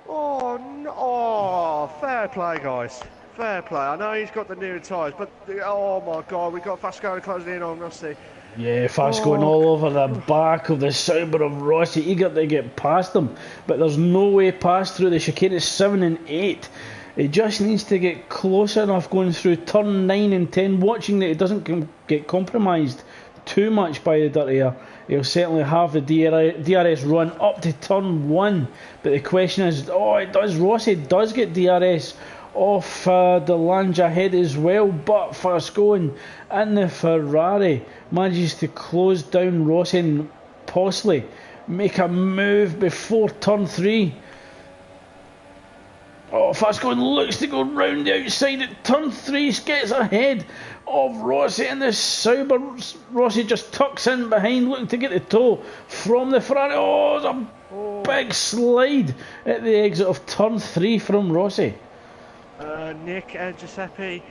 Oh no! Fair play, guys. Fair play. I know he's got the newer tyres, but oh my God, we got Fascone closing in on Rossi. Yeah, fast going all over the back of the Sauber of Rossi, eager to get past them, but there's no way past through the chicane at 7 and 8. He just needs to get close enough going through turn 9 and 10, watching that he doesn't get compromised too much by the dirty air. He'll certainly have the DRS run up to turn 1, but the question is, Rossi does get DRS off Delange ahead as well, but Fascone in the Ferrari manages to close down Rossi and possibly make a move before turn 3. Fascone looks to go round the outside at turn 3, gets ahead of Rossi in the Sauber. Rossi just tucks in behind, looking to get the toe from the Ferrari. There's a big slide at the exit of turn 3 from Rossi. Nick and Giuseppe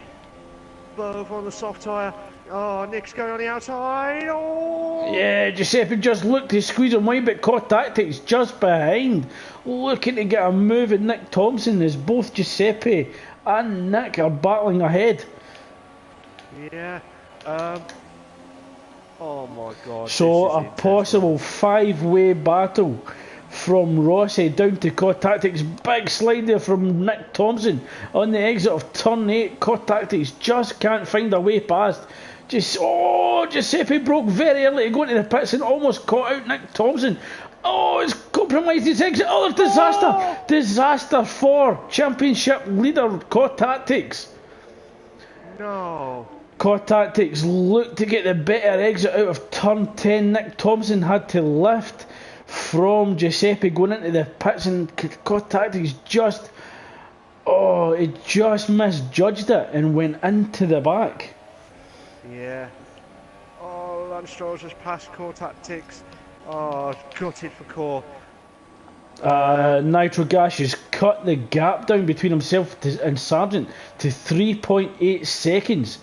both on the soft tyre. Nick's going on the outside. Yeah, Giuseppe just looked to squeeze him wide, but caught tactics just behind, looking to get a move at Nick Thompson as both Giuseppe and Nick are battling ahead. Yeah. Oh my God. So this is a intense, possible man. 5-way battle from Rossi down to Core Tactics. Big slide there from Nick Thompson on the exit of turn 8. Core Tactics just can't find a way past. Giuseppe broke very early to go into the pits and almost caught out Nick Thompson. Oh, it's compromised his exit. Oh, there's disaster! Oh! Disaster for championship leader Core Tactics. No. Core Tactics looked to get the better exit out of turn 10. Nick Thompson had to lift from Giuseppe going into the pits, and Core Tactics just misjudged it and went into the back. Yeah. Oh, Lance Stroll's just past Core Tactics. Oh, gutted for Core. Nitro Gas has cut the gap down between himself and Sargent to 3.8 seconds.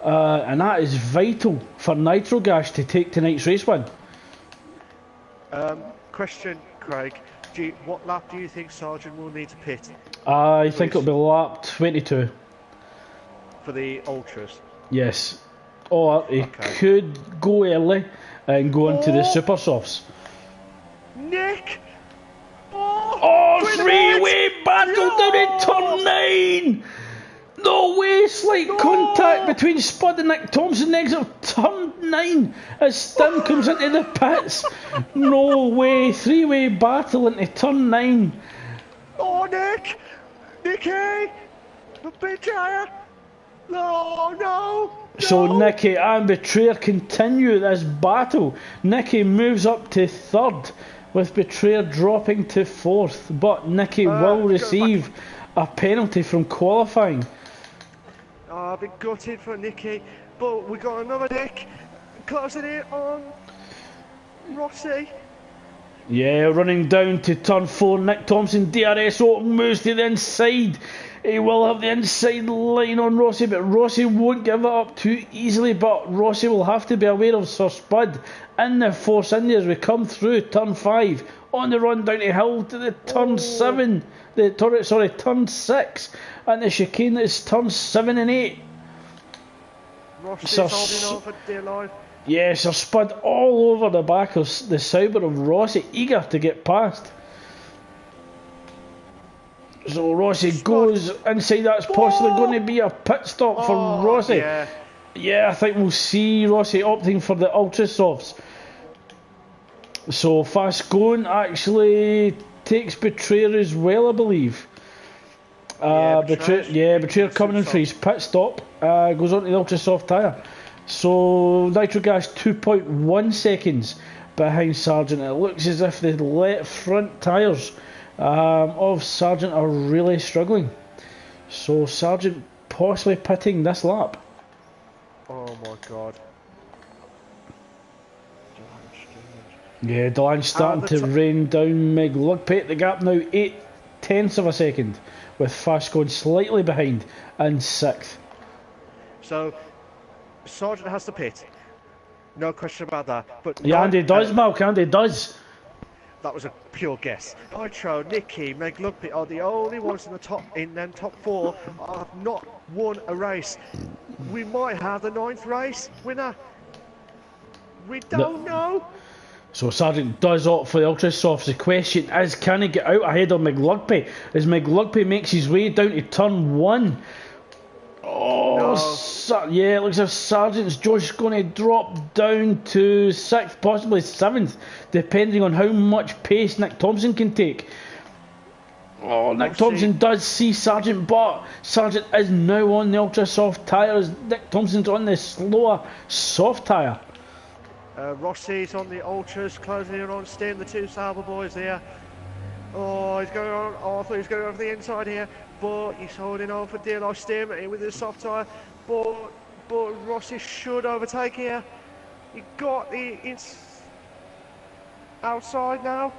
And that is vital for Nitro Gas to take tonight's race win. Question, Craig. What lap do you think Sargent will need to pit I think it'll be lap 22. for the Ultras? Yes. Or he could go early and go into the Super Softs. Nick! Oh, three-way battle down in turn 9! No way, slight contact between Spud and Nick Thompson exit of turn 9 as Stim comes into the pits. No way, three-way battle into turn 9. Oh, Nick! Nicky! The betrayer! No! So Nicky and Betrayer continue this battle. Nicky moves up to third, with Betrayer dropping to fourth, but Nicky will receive a penalty from qualifying. I've been gutted for Nicky, but we got another Nick closing in on Rossi. Yeah, running down to turn 4, Nick Thompson, DRS moves to the inside. He will have the inside line on Rossi, but Rossi won't give it up too easily. But Rossi will have to be aware of Sir Spud in the Force India as we come through turn 5 on the run down to hill to the turn 7, turn 6, and the chicane is turn 7 and 8. Rossi's holding on for dear life. Yeah, Sir Spud all over the back of the Sauber of Rossi, eager to get past. So Rossi goes inside. That's possibly going to be a pit stop for Rossi. Yeah, I think we'll see Rossi opting for the Ultra Softs. So Fast Going actually takes Betrayer as well, I believe. Betrayer coming in for his pit stop. Goes on to the Ultra Soft tyre. So Nitro Gas 2.1 seconds behind Sargent. It looks as if the front tyres of Sargent are really struggling. So Sargent possibly pitting this lap. Oh my God. Yeah, Delange starting to rain down McLugpate. The gap now 0.8 of a second, with Fast Going slightly behind in 6th. So Sargent has to pit. No question about that. But yeah, Andy does, Malk. Andy does. That was a pure guess. Nitro, Nicky, McLugpate are the only ones in the top 4 have not won a race. We might have the 9th race winner. We don't know. So Sargent does opt for the Ultra Softs. The question is, can he get out ahead of McLugpate as McLugpate makes his way down to turn 1? Yeah, it looks as if Sargent's just going to drop down to 6th, possibly 7th, depending on how much pace Nick Thompson can take. Nick Thompson does see Sargent, but Sargent is now on the Ultra Soft tyres. Nick Thompson's on the slower soft tyre. Rossi's on the Ultras, closing in on Stim, the two Sauber boys here. Oh, he's going on. Oh, I thought he was going over the inside here, but he's holding on for dear life. Stim with his soft tyre, but Rossi should overtake here. He got it's outside now.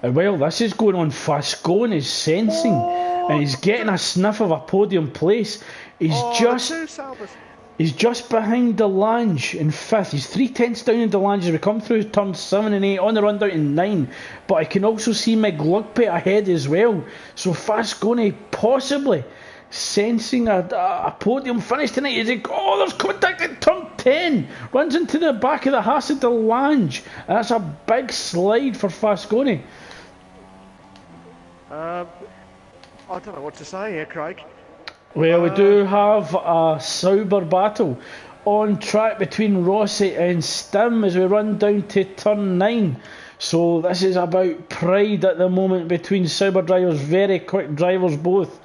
Well, this is going on. Fast Going is sensing, and he's getting a sniff of a podium place. He's just behind Delange in 5th. He's 3/10 down in Delange as we come through turn 7 and 8 on the run down to 9. But I can also see McLugpate ahead as well. So Fast Going to possibly sensing a podium finish tonight. Is he? Oh, there's contact at turn 10. Runs into the back of the Haas de Lange. That's a big slide for Fasconi. I don't know what to say here, Craig. Well, we do have a Sauber battle on track between Rossi and Stim as we run down to turn 9. So this is about pride at the moment between Sauber drivers, very quick drivers both.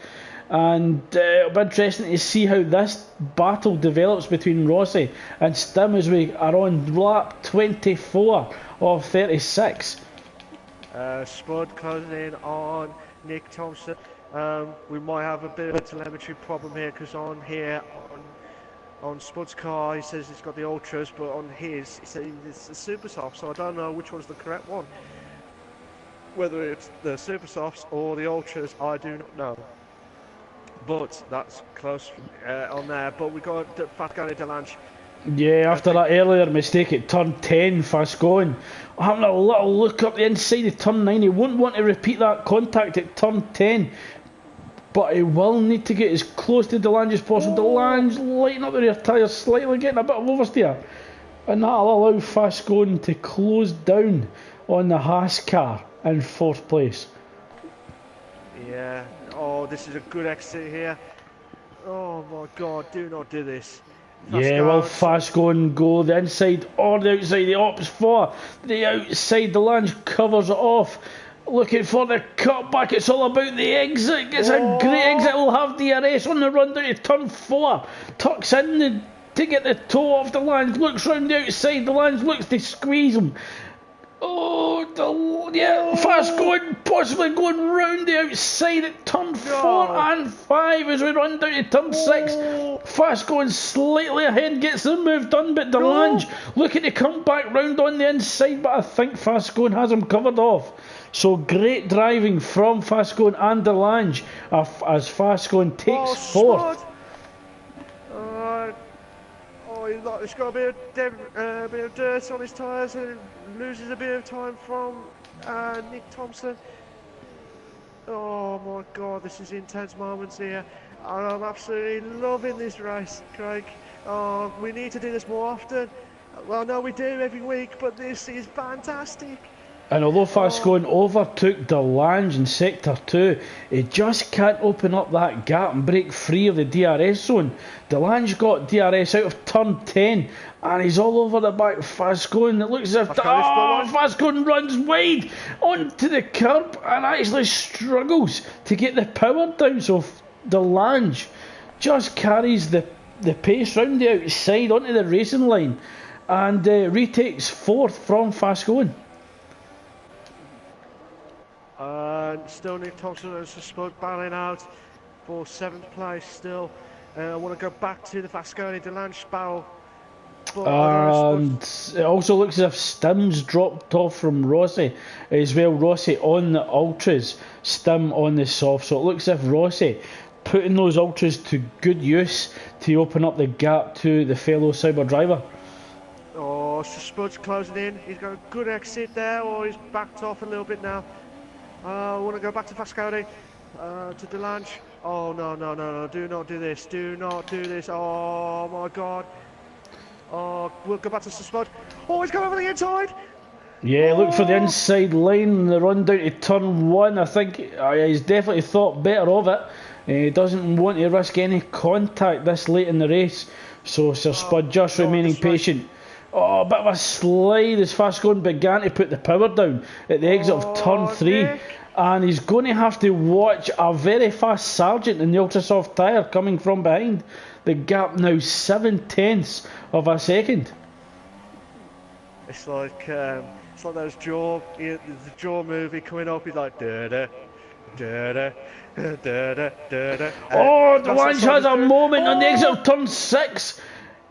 And it'll be interesting to see how this battle develops between Rossi and Stim as we are on lap 24 of 36. Spud closing in on Nick Thompson. We might have a bit of a telemetry problem here because on here, on Spud's car, he says it's got the Ultras, but on his, he says it's the Super Softs, so I don't know which one's the correct one. Whether it's the Super Softs or the Ultras, I do not know. But that's close on there. But we got Fasconi de Lange. Yeah, after that earlier mistake at turn 10, Fasconi having a little look up the inside of turn 9. He won't want to repeat that contact at turn 10. But he will need to get as close to de Lange as possible. De Lange lighting up the rear tyres slightly, getting a bit of oversteer. And that'll allow Fasconi to close down on the Haas car in 4th place. Yeah. Oh, this is a good exit here. Oh my God, do not do this. Yeah, will Fasconi go the inside or the outside? The opts for the outside. De Lange covers it off. Looking for the cutback. It's all about the exit. It's a great exit. We'll have DRS on the run down to turn 4. Tucks in to get the toe off de Lange. Looks round the outside. De Lange looks to squeeze him. Fasconi possibly going round the outside at turn 4 and 5 as we run down to turn 6. Fasconi slightly ahead, gets the move done, but de Lange looking to come back round on the inside, but I think Fasconi has him covered off. So great driving from Fasconi and de Lange as Fasconi takes 4th. He's got a bit of dirt on his tyres and loses a bit of time from Nick Thompson. Oh my God, this is intense moments here. I'm absolutely loving this race, Craig. Oh, we need to do this more often. Well, no, we do every week, but this is fantastic. And although Fasconi overtook de Lange in sector 2, he just can't open up that gap and break free of the DRS zone. De Lange got DRS out of turn 10 and he's all over the back of Fasconi. It looks as if Fasconi runs wide onto the curb and actually struggles to get the power down. So de Lange just carries the pace round the outside onto the racing line and retakes 4th from Fasconi. Still Nick Thompson and Spud battling out for 7th place still. I want to go back to the Fasconi de Lange battle. And it also looks as if Stim's dropped off from Rossi as well. Rossi on the Ultras, Stim on the soft. So it looks as if Rossi putting those Ultras to good use to open up the gap to the fellow Sauber driver. Oh, so Spud's closing in. He's got a good exit there, or he's backed off a little bit now. I want to go back to Fasconi, to de Lange. Oh, no, do not do this, oh my God. Oh, we'll go back to Spud. Oh, he's gone over the inside. Yeah, look for the inside line in the run down to turn 1. I think he's definitely thought better of it. He doesn't want to risk any contact this late in the race. So Sir Spud just remaining patient. Oh, a bit of a slide as Fasconi began to put the power down at the exit of turn 3. Nick. And he's going to have to watch a very fast Sargent in the Ultrasoft tyre coming from behind. The gap now 7/10 of a second. It's like those Jaw, the Jaw movie coming up. He's like da da da da da da da. Oh, de Lange has a moment on the exit of turn 6.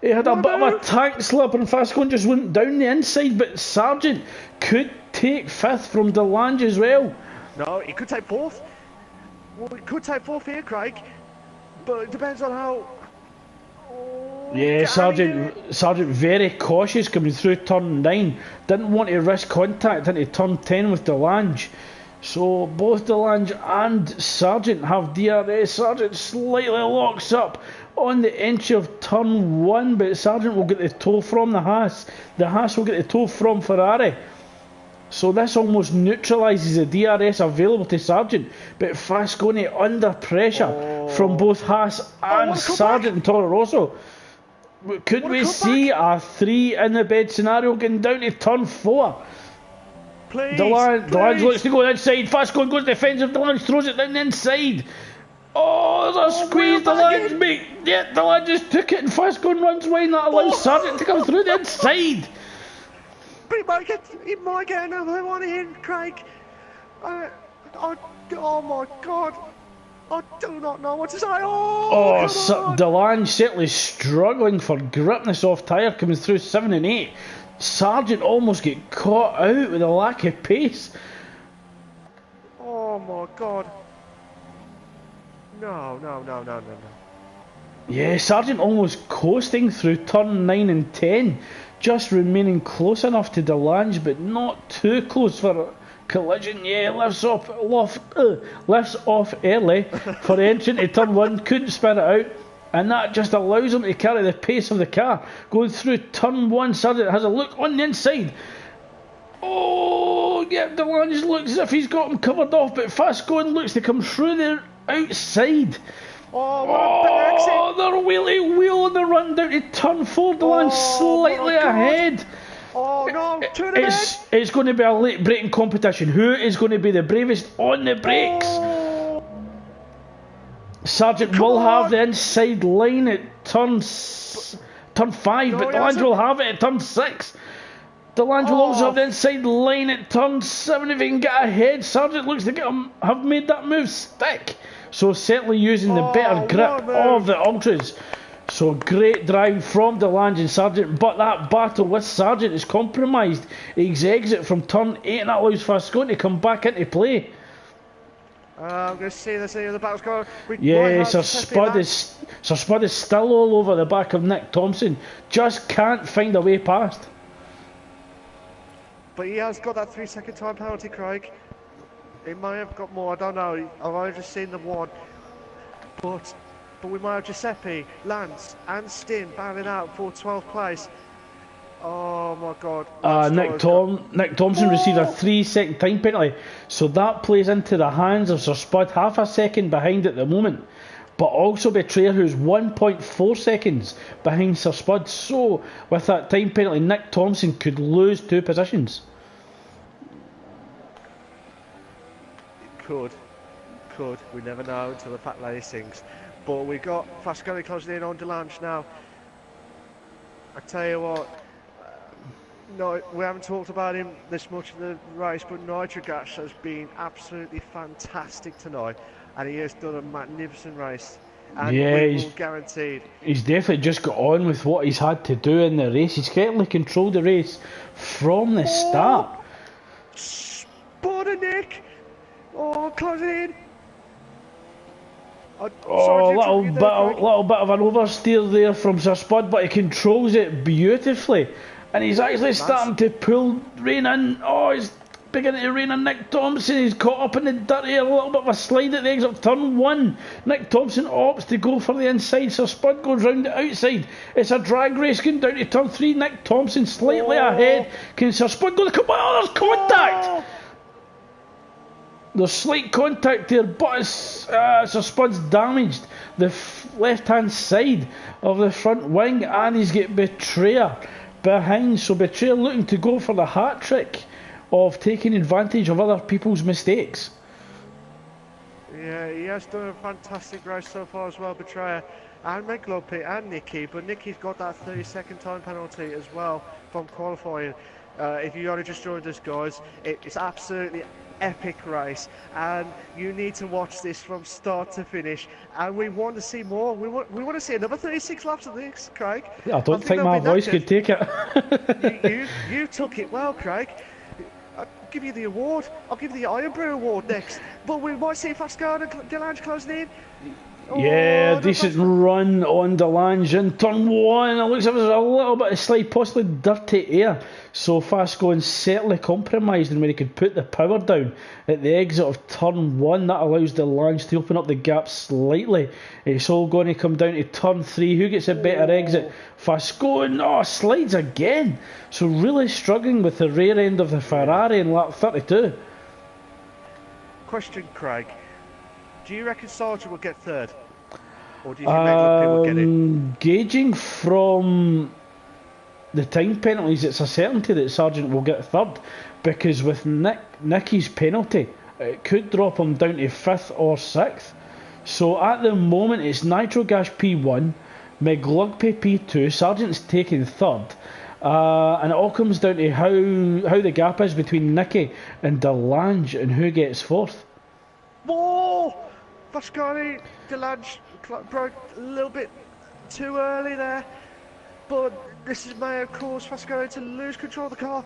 He had a bit of a tank slip and Fasconi just went down the inside, but Sargent could take 5th from de Lange as well. No, he could take 4th. Well, he could take 4th here, Craig. But it depends on how... Yeah, Sargent very cautious coming through turn 9. Didn't want to risk contact into turn 10 with de Lange. So both Delange and Sargent have DRS. Sargent slightly locks up on the entry of turn 1, but Sargent will get the toe from the Haas. The Haas will get the toe from Ferrari. So this almost neutralises the DRS available to Sargent, but Fasconi under pressure from both Haas and Sargent and Toro Rosso. Could we see a 3 in the bed scenario getting down to turn 4? Please, Delange looks to go inside. Fasconi goes defensive. Delange throws it down the inside. Oh, there's a squeeze. Delange, mate. Yeah, Delange just took it and Fasconi runs wide. That allows Sargent to come through the inside. But he might get another one in, Craig. Oh my God. I do not know what to say. Delange certainly struggling for grip in the soft tyre coming through 7 and 8. Sargent almost get caught out with a lack of pace. Oh my God. No. Yeah, Sargent almost coasting through turn 9 and 10. Just remaining close enough to Delange, but not too close for a collision. Yeah, lifts off early for entry into turn 1. Couldn't spin it out, and that just allows him to carry the pace of the car. Going through turn 1, Sargent has a look on the inside. Oh, yeah, Delange looks as if he's got him covered off, but Fasconi looks to come through the outside. They're wheel on the run down to turn 4. Delange slightly ahead. Oh no, it's going to be a late braking competition. Who is going to be the bravest on the brakes? Sargent will have the inside line at turn 5, but Delange will have it at turn 6. Delange will also have the inside line at turn 7 if he can get ahead. Sargent looks to have made that move stick. So certainly using the better grip of the Ultras. So great drive from Delange and Sargent, but that battle with Sargent is compromised. His exit from turn 8 and that allows Fasconi to come back into play. I'm going to see the battle's going. Sir Spud is still all over the back of Nick Thompson. Just can't find a way past. But he has got that 3-second time penalty, Craig. He might have got more, I don't know. I've only just seen the one. But we might have Giuseppe, Lance and Stin battling out for 12th place. Oh my God. Nick Thompson received a 3-second time penalty. So that plays into the hands of Sir Spud, half a second behind at the moment. But also Betrayer, who's 1.4 seconds behind Sir Spud. So with that time penalty, Nick Thompson could lose 2 positions. Could. We never know until the Pat Lady sings. But we got Fasconi closing in on Delange now. I tell you what, no, we haven't talked about him this much in the race, but Nitrogas has been absolutely fantastic tonight, and he has done a magnificent race. And he's guaranteed. He's definitely just got on with what he's had to do in the race. He's certainly controlled the race from the start. Spud and Nick. Closing in. Little bit of an oversteer there from Sir Spud, but he controls it beautifully, and he's actually starting to pull rain in. He's beginning to rain on Nick Thompson. He's caught up in the dirt here, a little bit of a slide at the exit of turn 1. Nick Thompson opts to go for the inside. Sir Spud goes round the outside. It's a drag race going down to turn 3. Nick Thompson slightly ahead. Can Sir Spud go? There's contact. There's slight contact there, but Sir Spud's damaged the left-hand side of the front wing, and he's got Betrayer behind. So Betrayer looking to go for the hat trick of taking advantage of other people's mistakes. Yeah, he has done a fantastic race so far as well, Betrayer, and McLaughlin and Nicky, but Nicky's got that 30-second time penalty as well from qualifying. If you only just joined us, guys, it's absolutely epic race, and you need to watch this from start to finish, and we want to see more. We want to see another 36 laps of this, Craig. I don't think my voice could take it. you took it well, Craig. I'll give you the award. I'll give you the Iron Brew award next. But we might see Fasconi and Delange closing in. Yeah, Oh, no, decent run on Delange in turn one. It looks like there's a little bit of slide, possibly dirty air. So fast going, certainly compromising when he could put the power down at the exit of turn one. That allows Delange to open up the gap slightly. It's all going to come down to turn three. Who gets a better exit? Fast going, slides again. So really struggling with the rear end of the Ferrari in lap 32. Question, Craig. Do you reckon Sargent will get third? Or do you think McLaughlin will get it? Gauging from the time penalties, it's a certainty that Sargent will get third, because with Nicky's penalty, it could drop him down to 5th or 6th. So at the moment, it's Nitrogas P1, McLugpy P2, Sargent's taking third. And it all comes down to how the gap is between Nicky and Delange and who gets fourth. Whoa! Vasconi, Delange broke a little bit too early there, but this may have caused Vasconi to lose control of the car,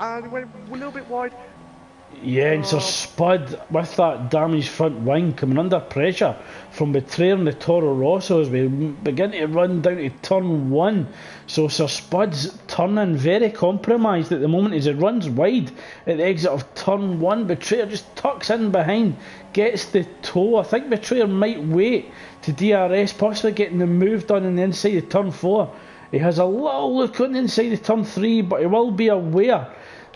and he went a little bit wide. Yeah, and Sir Spud with that damaged front wing coming under pressure from betraying the Toro Rosso as we begin to run down to turn one. So Sir Spud's turning very compromised at the moment as he runs wide at the exit of turn one. Betrayer just tucks in behind, gets the toe. I think Betrayer might wait to DRS, possibly getting the move done on the inside of turn four. He has a little look on the inside of turn three, but he will be aware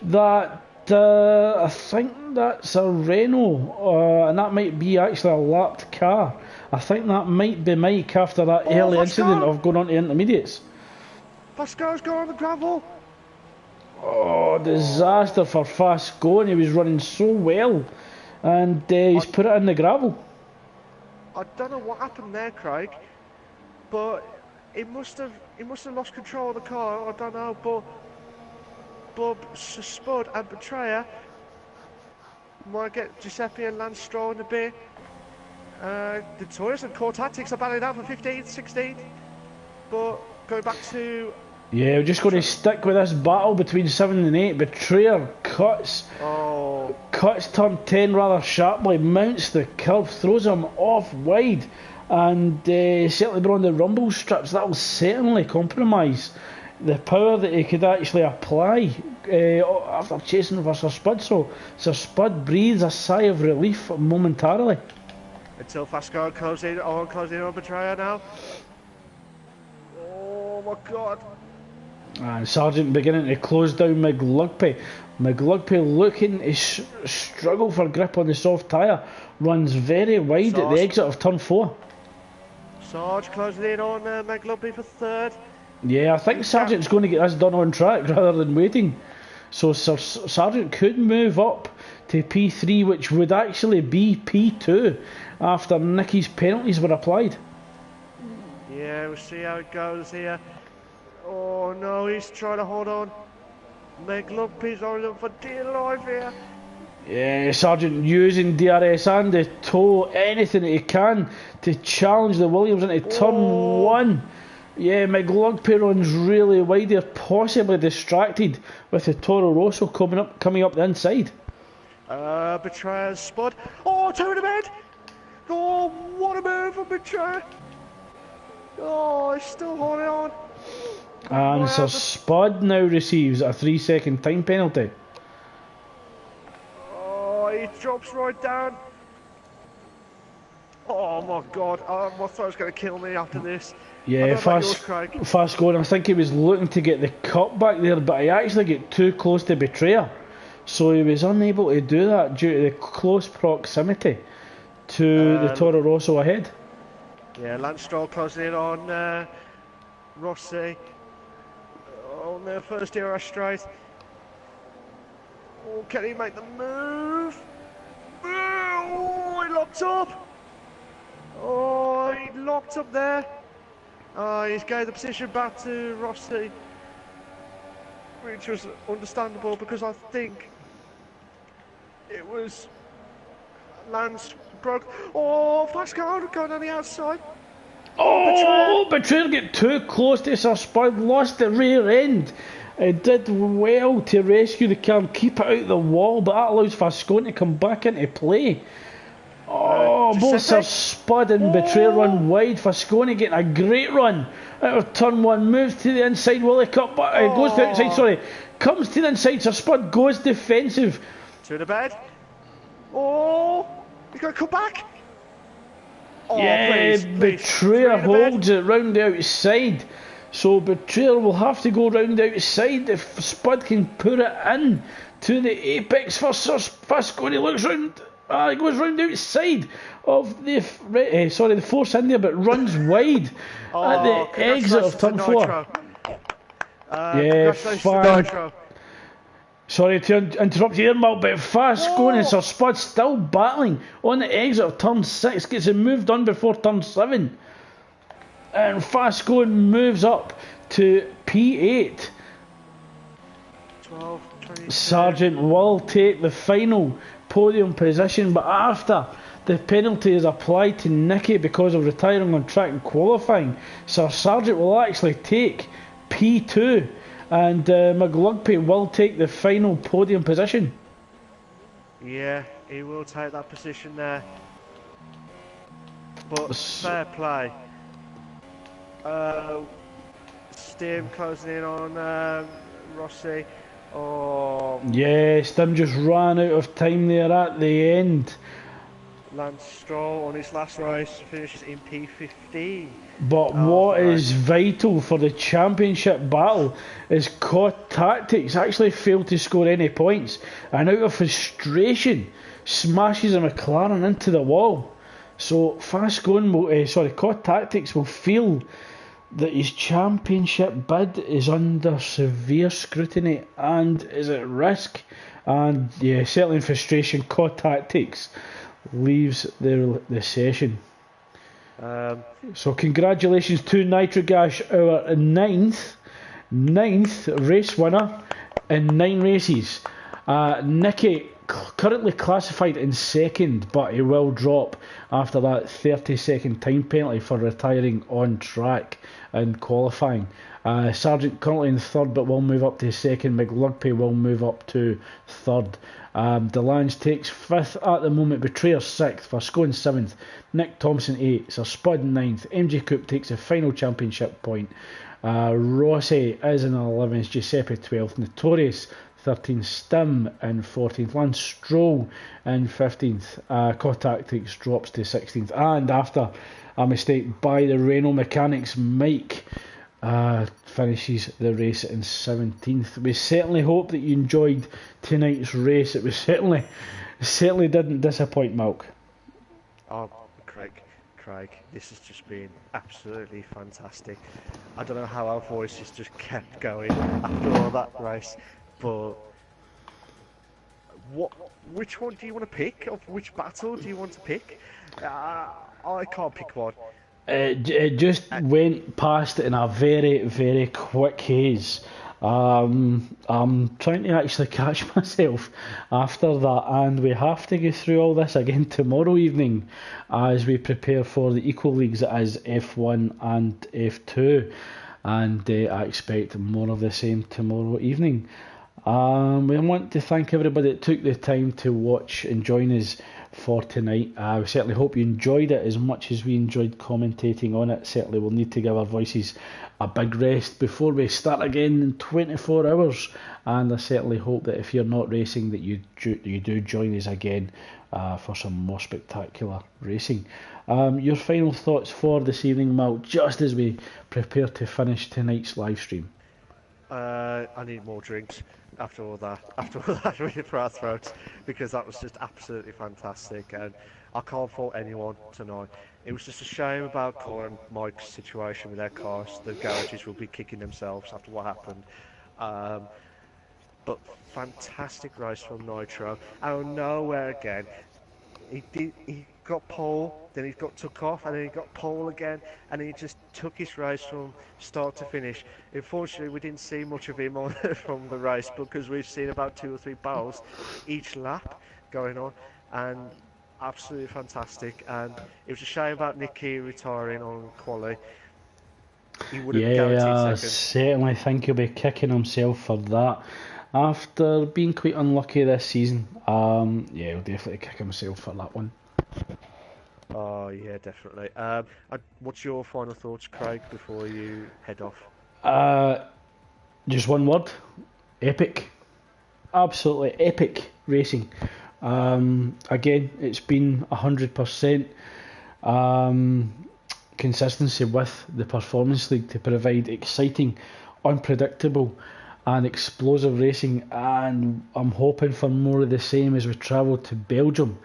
that I think that's a Renault, and that might be actually a lapped car. I think that might be Mike after that early incident of going on to intermediates. Vasco's going on the gravel. Oh, disaster for fast going. He was running so well, and he's put it in the gravel. I don't know what happened there, Craig, but he must have lost control of the car. I don't know, but Spud and Betrayer might get Giuseppe and Lance Stroll in a bit. The Toys and Core Tactics are battling out for 15th, 16th, but going back to... Yeah, we're just going to stick with this battle between 7 and 8. Betrayer cuts turn 10 rather sharply, mounts the curve, throws him off wide, and certainly beyond the rumble strips. That will certainly compromise the power that he could actually apply after chasing for Sir Spud. So Sir Spud breathes a sigh of relief momentarily. Until Vasco closing on Betrayer now. Oh my god. And Sargent beginning to close down McLugpy. McLugpy looking to struggle for grip on the soft tyre. Runs very wide at the exit of turn 4. Sarge closing in on McLugpy for third. Yeah, I think Sargent's going to get this done on track rather than waiting. So Sargent could move up to P3, which would actually be P2 after Nicky's penalties were applied. Yeah, we'll see how it goes here. Oh no, he's trying to hold on. McLugpy's on him for dear life here. Yeah, Sargent using DRS and the toe, anything that he can to challenge the Williams into turn 1. Yeah, McLugpy runs really wide. They're possibly distracted with the Toro Rosso coming up the inside. Betrayer Spud. Oh, turn him head. Oh, what a move from Betrayer. Oh, he's still holding on. And Sir Spud now receives a 3-second time penalty. Oh, he drops right down. Oh my god, my throat's going to kill me after this. Yeah, fast going. I think he was looking to get the cut back there, but he actually got too close to Betrayer. So he was unable to do that due to the close proximity to the Toro Rosso ahead. Yeah, Lance Stroll closing in on Rossi on their first DRS straight. Oh, can he make the move? Oh, he locked up. Oh, he locked up there. He's gave the position back to Rossi, which was understandable because I think it was Lance broke. Oh, Pascal going on the outside. Oh, Betrayer get too close to Sir Spud, lost the rear end. He did well to rescue the car and keep it out the wall, but that allows Vasconi to come back into play. Oh, Oh, both are Spud and Betrayer run wide. Fasconi getting a great run out of turn one. Moves to the inside. Will he cut? Goes to the outside, sorry. Comes to the inside, so Spud goes defensive. To the bed. Oh, he's got to come back. Oh, yeah, please. Betrayer holds it round the outside. So Betrayer will have to go round the outside if Spud can put it in to the apex for Fasconi. Looks round. He goes round the outside of the Force India, but runs wide at the exit of turn 4. Sorry to interrupt you there, Mark, but Fasconi and Sir Spud still battling on the exit of turn 6. Gets it moved on before turn 7. And Fasconi moves up to P8. 12, 20, Sargent will take the final podium position, but after the penalty is applied to Nicky because of retiring on track and qualifying, Sir Sargent will actually take P2 and McLugpy will take the final podium position. Yeah, he will take that position there. But fair play. Stim closing in on Rossi. Oh. Yeah, Stim just ran out of time there at the end. Lance Stroll on his last race finishes in P15. But what is vital for the championship battle is COD Tactics actually failed to score any points and out of frustration smashes a McLaren into the wall. So COD Tactics will feel that his championship bid is under severe scrutiny and is at risk. And yeah, certainly in frustration, COD Tactics leaves the session. So congratulations to Nitrogash, our ninth race winner in 9 races. Nicky currently classified in second, but he will drop after that 30-second time penalty for retiring on track in qualifying. Sargent currently in third, but will move up to second. McLugpy will move up to third. Delange takes 5th at the moment, Betrayer 6th, Fasconi 7th, Nick Thompson 8th, Sir Spud 9th, MJ Coop takes the final championship point, Rossi is in 11th, Giuseppe 12th, Notorious 13th, Stim in 14th, Lance Stroll in 15th, COD Tactics drops to 16th, and after a mistake by the Renault mechanics, Mike finishes the race in 17th. We certainly hope that you enjoyed tonight's race. It was certainly didn't disappoint, Malk. Oh, Craig, this has just been absolutely fantastic. I don't know how our voices just kept going after all that race, but which one do you want to pick? Of which battle do you want to pick? I can't pick one. It just went past in a very, very quick haze. I'm trying to actually catch myself after that, and we have to go through all this again tomorrow evening as we prepare for the Equal Leagues as F1 and F2, and I expect more of the same tomorrow evening. We want to thank everybody that took the time to watch and join us for tonight. We certainly hope you enjoyed it as much as we enjoyed commentating on it. Certainly we'll need to give our voices a big rest before we start again in 24 hours, and I certainly hope that if you're not racing that you do join us again for some more spectacular racing. Your final thoughts for this evening, Mal, just as we prepare to finish tonight's live stream? I need more drinks after all that really for our throats, because that was just absolutely fantastic, and I can't fault anyone tonight. It was just a shame about Connor and Mike's situation with their cars. The garages will be kicking themselves after what happened. But fantastic race from Nitro. Out of nowhere again, he got pole, then he got took off, and then he got pole again, and he just took his race from start to finish. Unfortunately, we didn't see much of him on from the race, because we've seen about 2 or 3 battles each lap going on, and absolutely fantastic. And it was a shame about Nicky retiring on quali. He would have guaranteed second. Certainly think he'll be kicking himself for that. After being quite unlucky this season, he'll definitely kick himself for that one. Oh yeah, definitely. What's your final thoughts, Craig, before you head off? Uh, just one word: epic. Absolutely epic racing. Again, it's been 100% consistency with the Performance League to provide exciting, unpredictable, and explosive racing. And I'm hoping for more of the same as we travel to Belgium.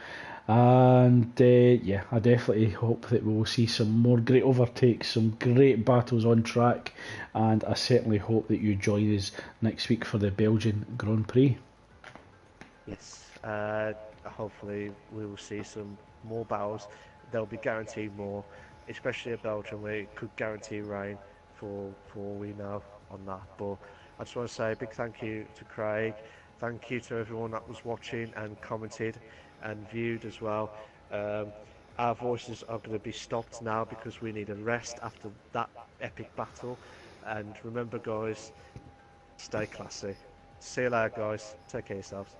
And yeah, I definitely hope that we will see some more great overtakes, some great battles on track, and I certainly hope that you join us next week for the Belgian Grand Prix. Yes. Hopefully we will see some more battles. They'll be guaranteed more, especially at Belgium where it could guarantee rain for all we know on that. But I just want to say a big thank you to Craig. Thank you to everyone that was watching and commented and viewed as well. Um, our voices are going to be stopped now because we need a rest after that epic battle. And remember, guys, stay classy. See you later, guys. Take care of yourselves.